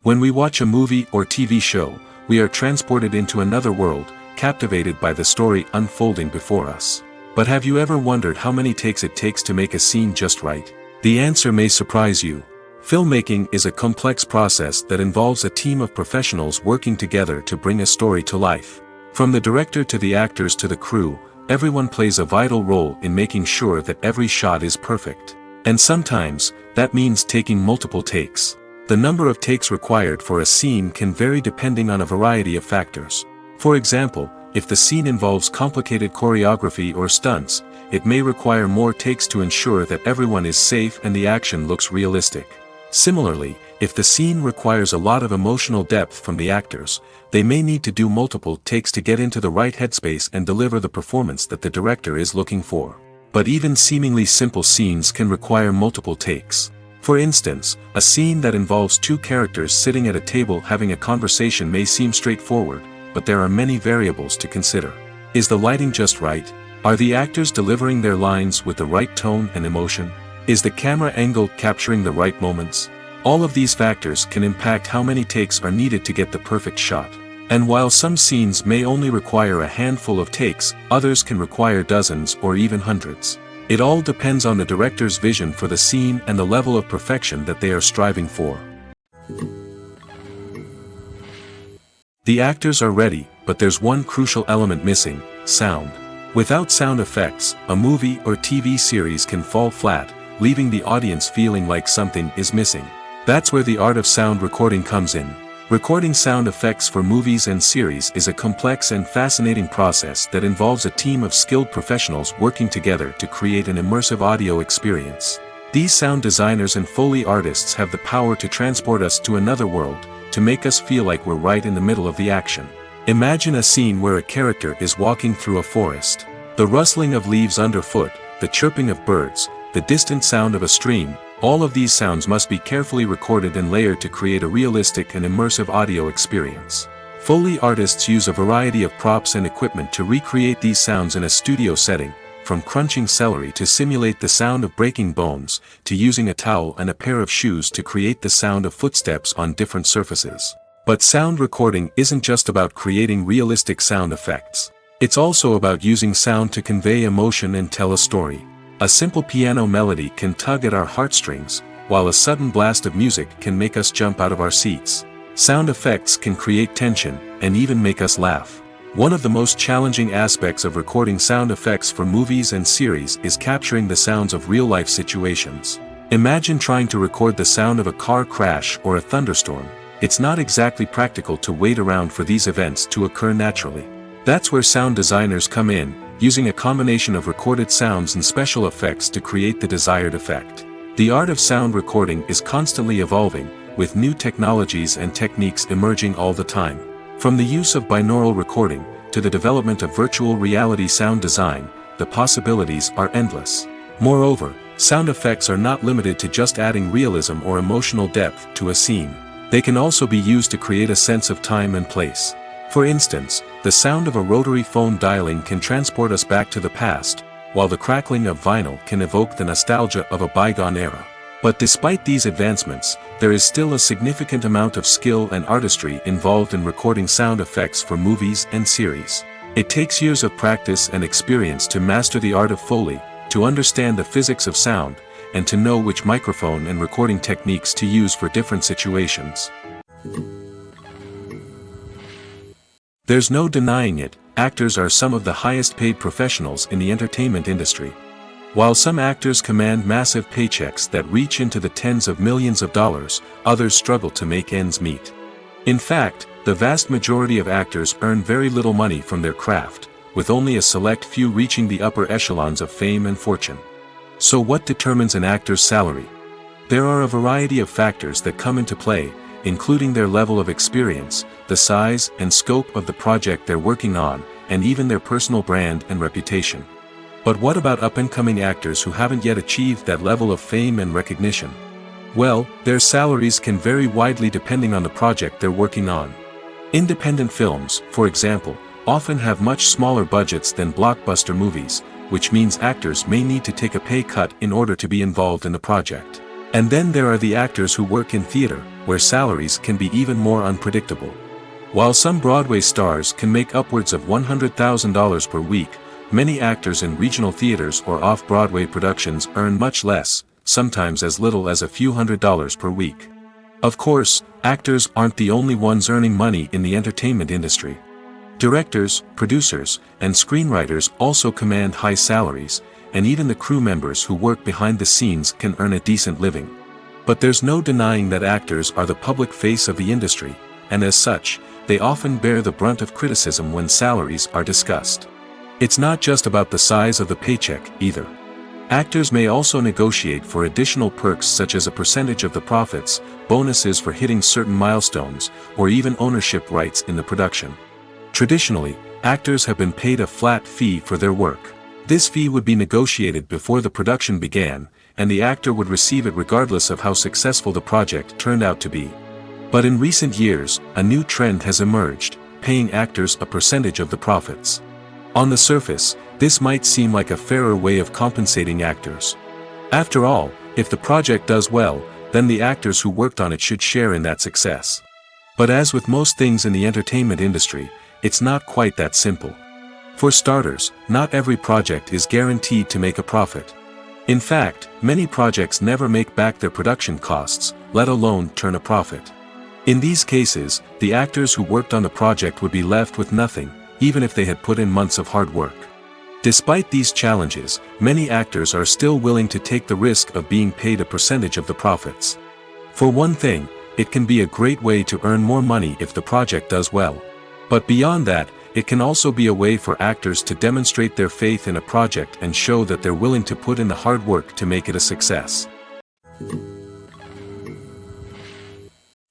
When we watch a movie or TV show, we are transported into another world, captivated by the story unfolding before us. But have you ever wondered how many takes it takes to make a scene just right? The answer may surprise you. Filmmaking is a complex process that involves a team of professionals working together to bring a story to life. From the director to the actors to the crew, everyone plays a vital role in making sure that every shot is perfect. And sometimes, that means taking multiple takes. The number of takes required for a scene can vary depending on a variety of factors. For example, if the scene involves complicated choreography or stunts, it may require more takes to ensure that everyone is safe and the action looks realistic. Similarly, if the scene requires a lot of emotional depth from the actors, they may need to do multiple takes to get into the right headspace and deliver the performance that the director is looking for. But even seemingly simple scenes can require multiple takes. For instance, a scene that involves two characters sitting at a table having a conversation may seem straightforward, but there are many variables to consider. Is the lighting just right? Are the actors delivering their lines with the right tone and emotion? Is the camera angle capturing the right moments? All of these factors can impact how many takes are needed to get the perfect shot. And while some scenes may only require a handful of takes, others can require dozens or even hundreds. It all depends on the director's vision for the scene and the level of perfection that they are striving for. The actors are ready, but there's one crucial element missing: sound. Without sound effects, a movie or TV series can fall flat, leaving the audience feeling like something is missing. That's where the art of sound recording comes in. Recording sound effects for movies and series is a complex and fascinating process that involves a team of skilled professionals working together to create an immersive audio experience. These sound designers and Foley artists have the power to transport us to another world, to make us feel like we're right in the middle of the action. Imagine a scene where a character is walking through a forest. The rustling of leaves underfoot, the chirping of birds, the distant sound of a stream, all of these sounds must be carefully recorded and layered to create a realistic and immersive audio experience. Foley artists use a variety of props and equipment to recreate these sounds in a studio setting, from crunching celery to simulate the sound of breaking bones, to using a towel and a pair of shoes to create the sound of footsteps on different surfaces. But sound recording isn't just about creating realistic sound effects. It's also about using sound to convey emotion and tell a story. A simple piano melody can tug at our heartstrings, while a sudden blast of music can make us jump out of our seats. Sound effects can create tension, and even make us laugh. One of the most challenging aspects of recording sound effects for movies and series is capturing the sounds of real-life situations. Imagine trying to record the sound of a car crash or a thunderstorm. It's not exactly practical to wait around for these events to occur naturally. That's where sound designers come in, using a combination of recorded sounds and special effects to create the desired effect. The art of sound recording is constantly evolving, with new technologies and techniques emerging all the time. From the use of binaural recording, to the development of virtual reality sound design, the possibilities are endless. Moreover, sound effects are not limited to just adding realism or emotional depth to a scene. They can also be used to create a sense of time and place. For instance, the sound of a rotary phone dialing can transport us back to the past, while the crackling of vinyl can evoke the nostalgia of a bygone era. But despite these advancements, there is still a significant amount of skill and artistry involved in recording sound effects for movies and series. It takes years of practice and experience to master the art of Foley, to understand the physics of sound, and to know which microphone and recording techniques to use for different situations. There's no denying it, actors are some of the highest paid professionals in the entertainment industry. While some actors command massive paychecks that reach into the tens of millions of dollars, others struggle to make ends meet. In fact, The vast majority of actors earn very little money from their craft, with only a select few reaching the upper echelons of fame and fortune. So what determines an actor's salary? There are a variety of factors that come into play, including their level of experience, the size and scope of the project they're working on, and even their personal brand and reputation. But what about up-and-coming actors who haven't yet achieved that level of fame and recognition? Well, their salaries can vary widely depending on the project they're working on. Independent films, for example, often have much smaller budgets than blockbuster movies, which means actors may need to take a pay cut in order to be involved in the project. And then there are the actors who work in theater, where salaries can be even more unpredictable. While some Broadway stars can make upwards of $100,000 per week, many actors in regional theaters or off-Broadway productions earn much less, sometimes as little as a few $100s per week. Of course, actors aren't the only ones earning money in the entertainment industry. Directors, producers, and screenwriters also command high salaries, and even the crew members who work behind the scenes can earn a decent living. But there's no denying that actors are the public face of the industry, and as such, they often bear the brunt of criticism when salaries are discussed. It's not just about the size of the paycheck, either. Actors may also negotiate for additional perks such as a percentage of the profits, bonuses for hitting certain milestones, or even ownership rights in the production. Traditionally, actors have been paid a flat fee for their work. This fee would be negotiated before the production began, and the actor would receive it regardless of how successful the project turned out to be. But in recent years, a new trend has emerged, paying actors a percentage of the profits. On the surface, this might seem like a fairer way of compensating actors. After all, if the project does well, then the actors who worked on it should share in that success. But as with most things in the entertainment industry, it's not quite that simple. For starters, not every project is guaranteed to make a profit. In fact, many projects never make back their production costs, let alone turn a profit. In these cases, the actors who worked on the project would be left with nothing, even if they had put in months of hard work. Despite these challenges, many actors are still willing to take the risk of being paid a percentage of the profits. For one thing, it can be a great way to earn more money if the project does well. But beyond that, it can also be a way for actors to demonstrate their faith in a project and show that they're willing to put in the hard work to make it a success.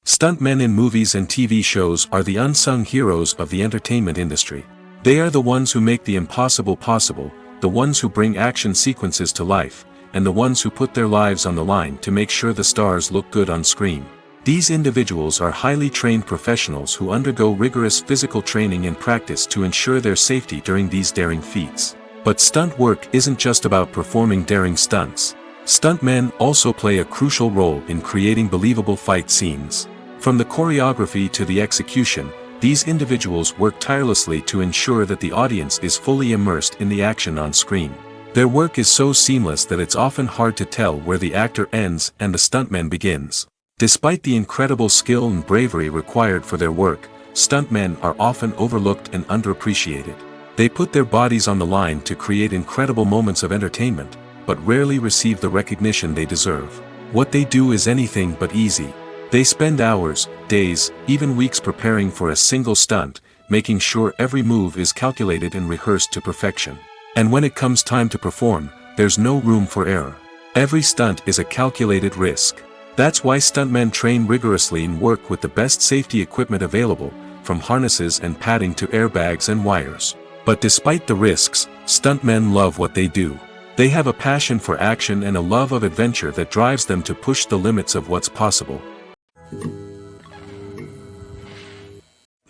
Stuntmen in movies and TV shows are the unsung heroes of the entertainment industry. They are the ones who make the impossible possible, the ones who bring action sequences to life, and the ones who put their lives on the line to make sure the stars look good on screen. These individuals are highly trained professionals who undergo rigorous physical training and practice to ensure their safety during these daring feats. But stunt work isn't just about performing daring stunts. Stuntmen also play a crucial role in creating believable fight scenes. From the choreography to the execution, these individuals work tirelessly to ensure that the audience is fully immersed in the action on screen. Their work is so seamless that it's often hard to tell where the actor ends and the stuntman begins. Despite the incredible skill and bravery required for their work, stuntmen are often overlooked and underappreciated. They put their bodies on the line to create incredible moments of entertainment, but rarely receive the recognition they deserve. What they do is anything but easy. They spend hours, days, even weeks preparing for a single stunt, making sure every move is calculated and rehearsed to perfection. And when it comes time to perform, there's no room for error. Every stunt is a calculated risk. That's why stuntmen train rigorously and work with the best safety equipment available, from harnesses and padding to airbags and wires. But despite the risks, stuntmen love what they do. They have a passion for action and a love of adventure that drives them to push the limits of what's possible.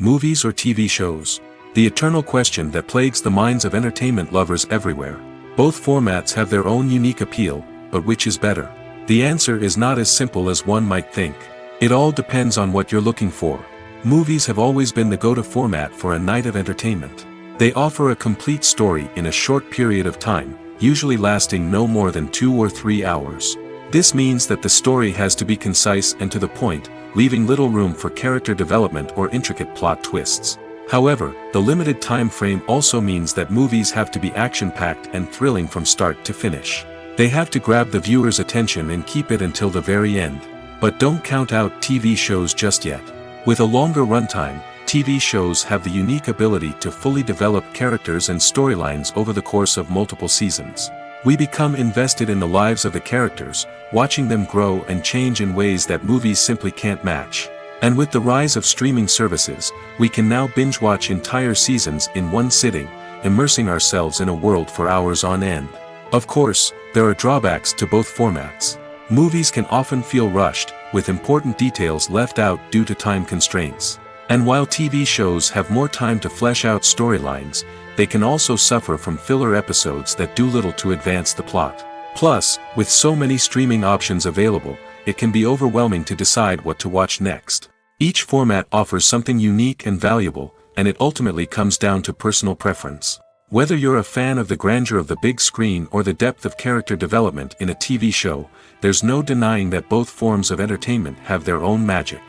Movies or TV shows? The eternal question that plagues the minds of entertainment lovers everywhere. Both formats have their own unique appeal, but which is better? The answer is not as simple as one might think. It all depends on what you're looking for. Movies have always been the go-to format for a night of entertainment. They offer a complete story in a short period of time, usually lasting no more than 2 or 3 hours. This means that the story has to be concise and to the point, leaving little room for character development or intricate plot twists. However, the limited time frame also means that movies have to be action-packed and thrilling from start to finish. They have to grab the viewer's attention and keep it until the very end. But don't count out TV shows just yet. With a longer runtime, TV shows have the unique ability to fully develop characters and storylines over the course of multiple seasons. We become invested in the lives of the characters, watching them grow and change in ways that movies simply can't match. And with the rise of streaming services, we can now binge-watch entire seasons in one sitting, immersing ourselves in a world for hours on end. Of course, there are drawbacks to both formats. Movies can often feel rushed, with important details left out due to time constraints. And while TV shows have more time to flesh out storylines, they can also suffer from filler episodes that do little to advance the plot. Plus, with so many streaming options available, it can be overwhelming to decide what to watch next. Each format offers something unique and valuable, and it ultimately comes down to personal preference. Whether you're a fan of the grandeur of the big screen or the depth of character development in a TV show, there's no denying that both forms of entertainment have their own magic.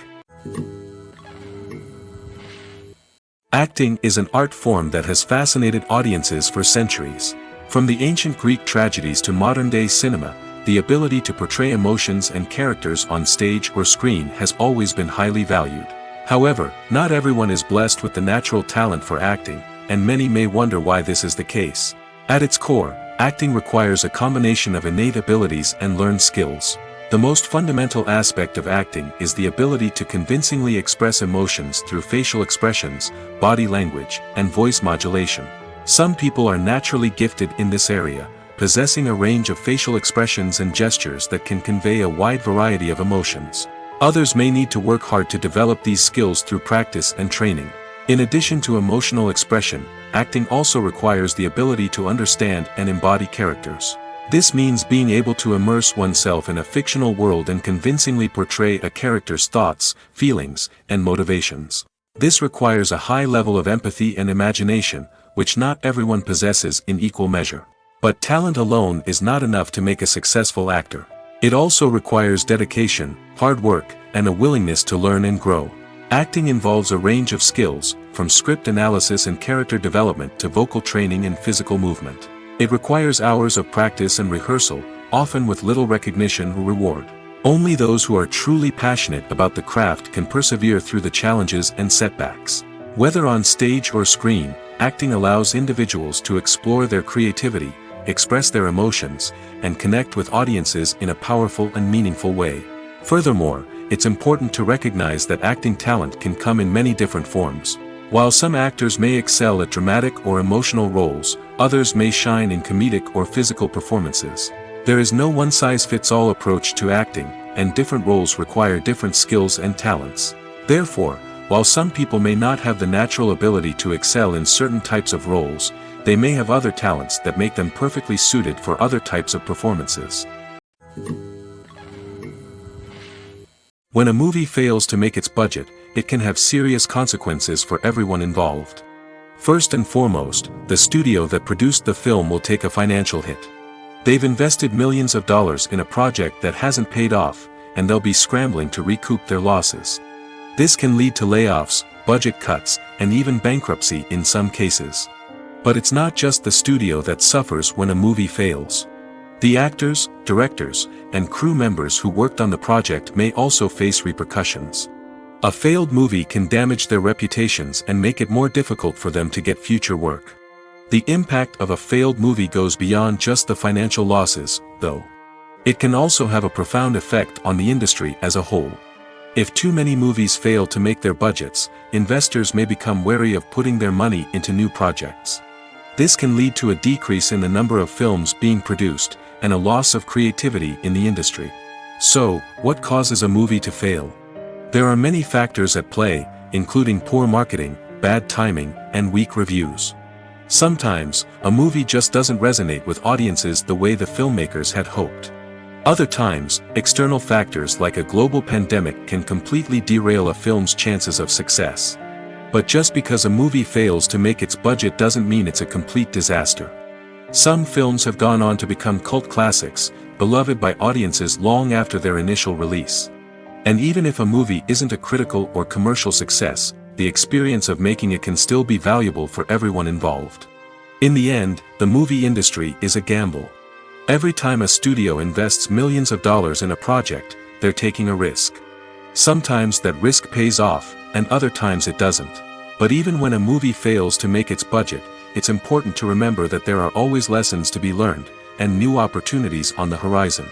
Acting is an art form that has fascinated audiences for centuries. From the ancient Greek tragedies to modern-day cinema, the ability to portray emotions and characters on stage or screen has always been highly valued. However, not everyone is blessed with the natural talent for acting, and many may wonder why this is the case. At its core, acting requires a combination of innate abilities and learned skills. The most fundamental aspect of acting is the ability to convincingly express emotions through facial expressions, body language, and voice modulation. Some people are naturally gifted in this area, possessing a range of facial expressions and gestures that can convey a wide variety of emotions. Others may need to work hard to develop these skills through practice and training. In addition to emotional expression, acting also requires the ability to understand and embody characters. This means being able to immerse oneself in a fictional world and convincingly portray a character's thoughts, feelings, and motivations. This requires a high level of empathy and imagination, which not everyone possesses in equal measure. But talent alone is not enough to make a successful actor. It also requires dedication, hard work, and a willingness to learn and grow. Acting involves a range of skills, from script analysis and character development to vocal training and physical movement. It requires hours of practice and rehearsal, often with little recognition or reward. Only those who are truly passionate about the craft can persevere through the challenges and setbacks. Whether on stage or screen, acting allows individuals to explore their creativity, express their emotions, and connect with audiences in a powerful and meaningful way. Furthermore, it's important to recognize that acting talent can come in many different forms. While some actors may excel at dramatic or emotional roles, others may shine in comedic or physical performances. There is no one-size-fits-all approach to acting, and different roles require different skills and talents. Therefore, while some people may not have the natural ability to excel in certain types of roles, they may have other talents that make them perfectly suited for other types of performances. When a movie fails to make its budget, it can have serious consequences for everyone involved. First and foremost, the studio that produced the film will take a financial hit. They've invested millions of dollars in a project that hasn't paid off, and they'll be scrambling to recoup their losses. This can lead to layoffs, budget cuts, and even bankruptcy in some cases. But it's not just the studio that suffers when a movie fails. The actors, directors, and crew members who worked on the project may also face repercussions. A failed movie can damage their reputations and make it more difficult for them to get future work. The impact of a failed movie goes beyond just the financial losses, though. It can also have a profound effect on the industry as a whole. If too many movies fail to make their budgets, investors may become wary of putting their money into new projects. This can lead to a decrease in the number of films being produced, and a loss of creativity in the industry. So, what causes a movie to fail? There are many factors at play, including poor marketing, bad timing, and weak reviews. Sometimes, a movie just doesn't resonate with audiences the way the filmmakers had hoped. Other times, external factors like a global pandemic can completely derail a film's chances of success. But just because a movie fails to make its budget doesn't mean it's a complete disaster. Some films have gone on to become cult classics, beloved by audiences long after their initial release. And even if a movie isn't a critical or commercial success, the experience of making it can still be valuable for everyone involved. In the end, the movie industry is a gamble. Every time a studio invests millions of dollars in a project, they're taking a risk. Sometimes that risk pays off, and other times it doesn't. But even when a movie fails to make its budget, it's important to remember that there are always lessons to be learned, and new opportunities on the horizon.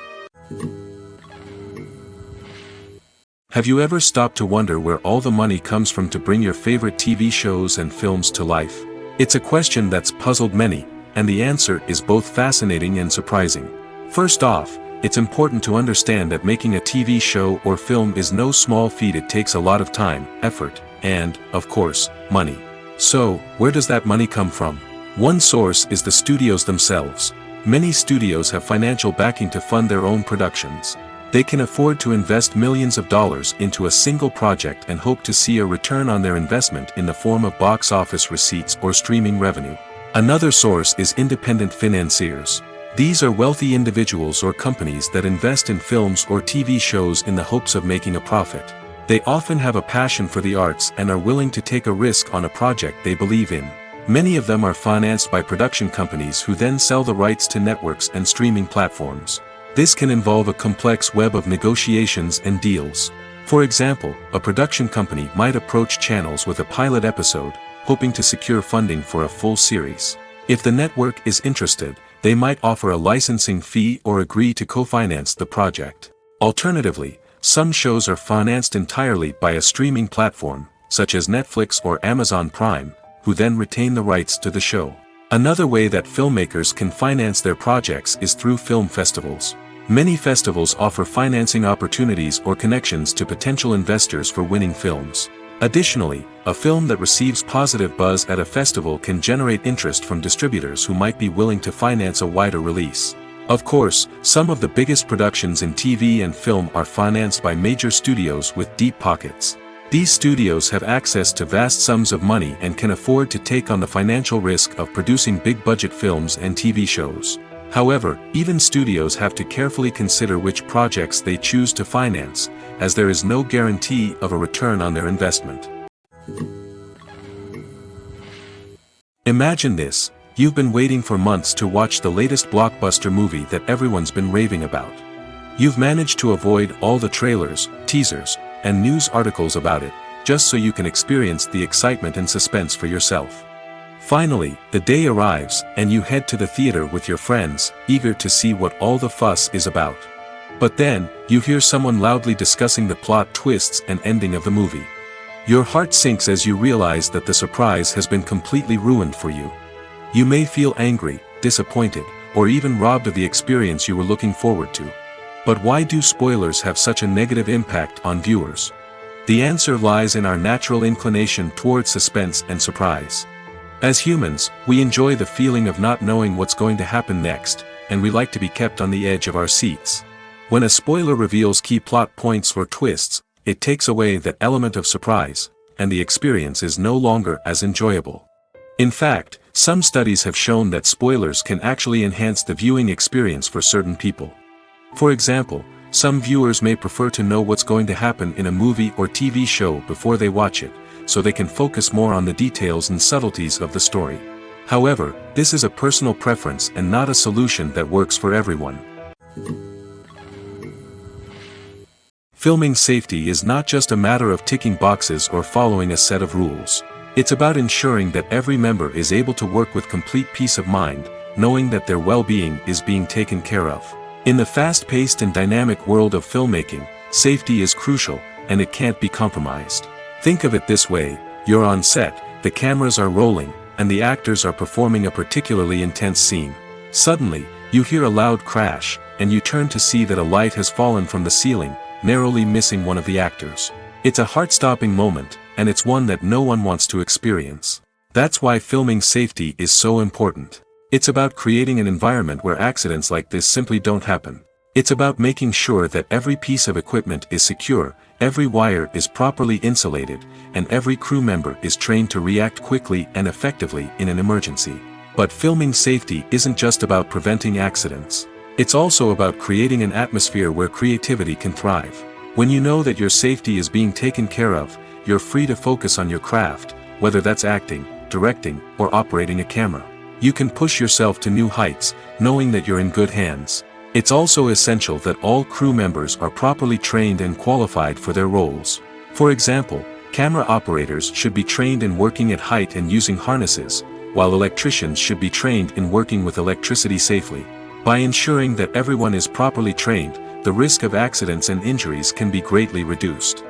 Have you ever stopped to wonder where all the money comes from to bring your favorite TV shows and films to life? It's a question that's puzzled many, and the answer is both fascinating and surprising. First off, it's important to understand that making a TV show or film is no small feat. It takes a lot of time, effort, and, of course, money. So, where does that money come from? One source is the studios themselves. Many studios have financial backing to fund their own productions. They can afford to invest millions of dollars into a single project and hope to see a return on their investment in the form of box office receipts or streaming revenue. Another source is independent financiers. These are wealthy individuals or companies that invest in films or TV shows in the hopes of making a profit. They often have a passion for the arts and are willing to take a risk on a project they believe in. Many of them are financed by production companies who then sell the rights to networks and streaming platforms. This can involve a complex web of negotiations and deals. For example, a production company might approach channels with a pilot episode, hoping to secure funding for a full series. If the network is interested, they might offer a licensing fee or agree to co-finance the project. Alternatively, some shows are financed entirely by a streaming platform, such as Netflix or Amazon Prime, who then retain the rights to the show. Another way that filmmakers can finance their projects is through film festivals. Many festivals offer financing opportunities or connections to potential investors for winning films. Additionally, a film that receives positive buzz at a festival can generate interest from distributors who might be willing to finance a wider release. Of course, some of the biggest productions in TV and film are financed by major studios with deep pockets. These studios have access to vast sums of money and can afford to take on the financial risk of producing big-budget films and TV shows. However, even studios have to carefully consider which projects they choose to finance, as there is no guarantee of a return on their investment. Imagine this. You've been waiting for months to watch the latest blockbuster movie that everyone's been raving about. You've managed to avoid all the trailers, teasers, and news articles about it, just so you can experience the excitement and suspense for yourself. Finally, the day arrives, and you head to the theater with your friends, eager to see what all the fuss is about. But then, you hear someone loudly discussing the plot twists and ending of the movie. Your heart sinks as you realize that the surprise has been completely ruined for you. You may feel angry, disappointed, or even robbed of the experience you were looking forward to. But why do spoilers have such a negative impact on viewers? The answer lies in our natural inclination toward suspense and surprise. As humans, we enjoy the feeling of not knowing what's going to happen next, and we like to be kept on the edge of our seats. When a spoiler reveals key plot points or twists, it takes away that element of surprise, and the experience is no longer as enjoyable. In fact, some studies have shown that spoilers can actually enhance the viewing experience for certain people. For example, some viewers may prefer to know what's going to happen in a movie or TV show before they watch it, so they can focus more on the details and subtleties of the story. However, this is a personal preference and not a solution that works for everyone. Filming safety is not just a matter of ticking boxes or following a set of rules. It's about ensuring that every member is able to work with complete peace of mind, knowing that their well-being is being taken care of. In the fast-paced and dynamic world of filmmaking, safety is crucial, and it can't be compromised. Think of it this way: you're on set, the cameras are rolling, and the actors are performing a particularly intense scene. Suddenly, you hear a loud crash, and you turn to see that a light has fallen from the ceiling, narrowly missing one of the actors. It's a heart-stopping moment, and it's one that no one wants to experience. That's why filming safety is so important. It's about creating an environment where accidents like this simply don't happen. It's about making sure that every piece of equipment is secure, every wire is properly insulated, and every crew member is trained to react quickly and effectively in an emergency. But filming safety isn't just about preventing accidents. It's also about creating an atmosphere where creativity can thrive. When you know that your safety is being taken care of, you're free to focus on your craft, whether that's acting, directing, or operating a camera. You can push yourself to new heights, knowing that you're in good hands. It's also essential that all crew members are properly trained and qualified for their roles. For example, Camera operators should be trained in working at height and using harnesses, while electricians should be trained in working with electricity safely. By ensuring that everyone is properly trained, the risk of accidents and injuries can be greatly reduced.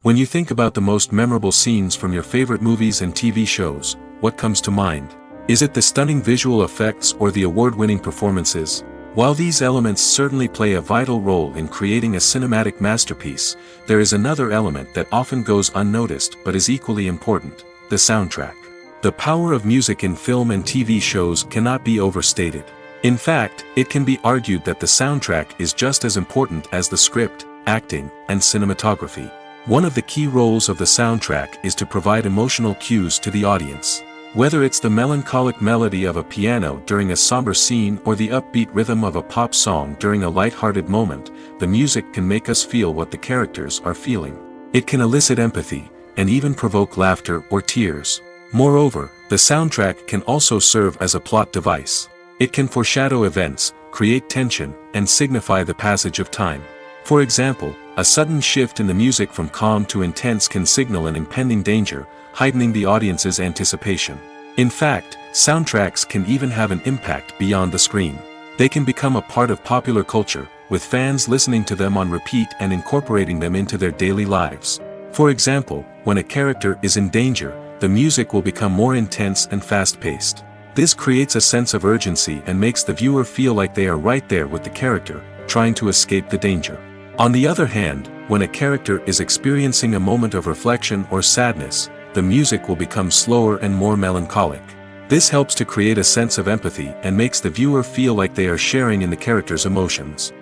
When you think about the most memorable scenes from your favorite movies and TV shows, what comes to mind? Is it the stunning visual effects or the award-winning performances? While these elements certainly play a vital role in creating a cinematic masterpiece, there is another element that often goes unnoticed but is equally important: the soundtrack. The power of music in film and TV shows cannot be overstated. In fact, it can be argued that the soundtrack is just as important as the script, acting, and cinematography. One of the key roles of the soundtrack is to provide emotional cues to the audience. Whether it's the melancholic melody of a piano during a somber scene or the upbeat rhythm of a pop song during a light-hearted moment, the music can make us feel what the characters are feeling. It can elicit empathy, and even provoke laughter or tears. Moreover, the soundtrack can also serve as a plot device. It can foreshadow events, create tension, and signify the passage of time. For example, a sudden shift in the music from calm to intense can signal an impending danger, heightening the audience's anticipation. In fact, soundtracks can even have an impact beyond the screen. They can become a part of popular culture, with fans listening to them on repeat and incorporating them into their daily lives. For example, when a character is in danger, the music will become more intense and fast-paced. This creates a sense of urgency and makes the viewer feel like they are right there with the character, trying to escape the danger. On the other hand, when a character is experiencing a moment of reflection or sadness, the music will become slower and more melancholic. This helps to create a sense of empathy and makes the viewer feel like they are sharing in the character's emotions.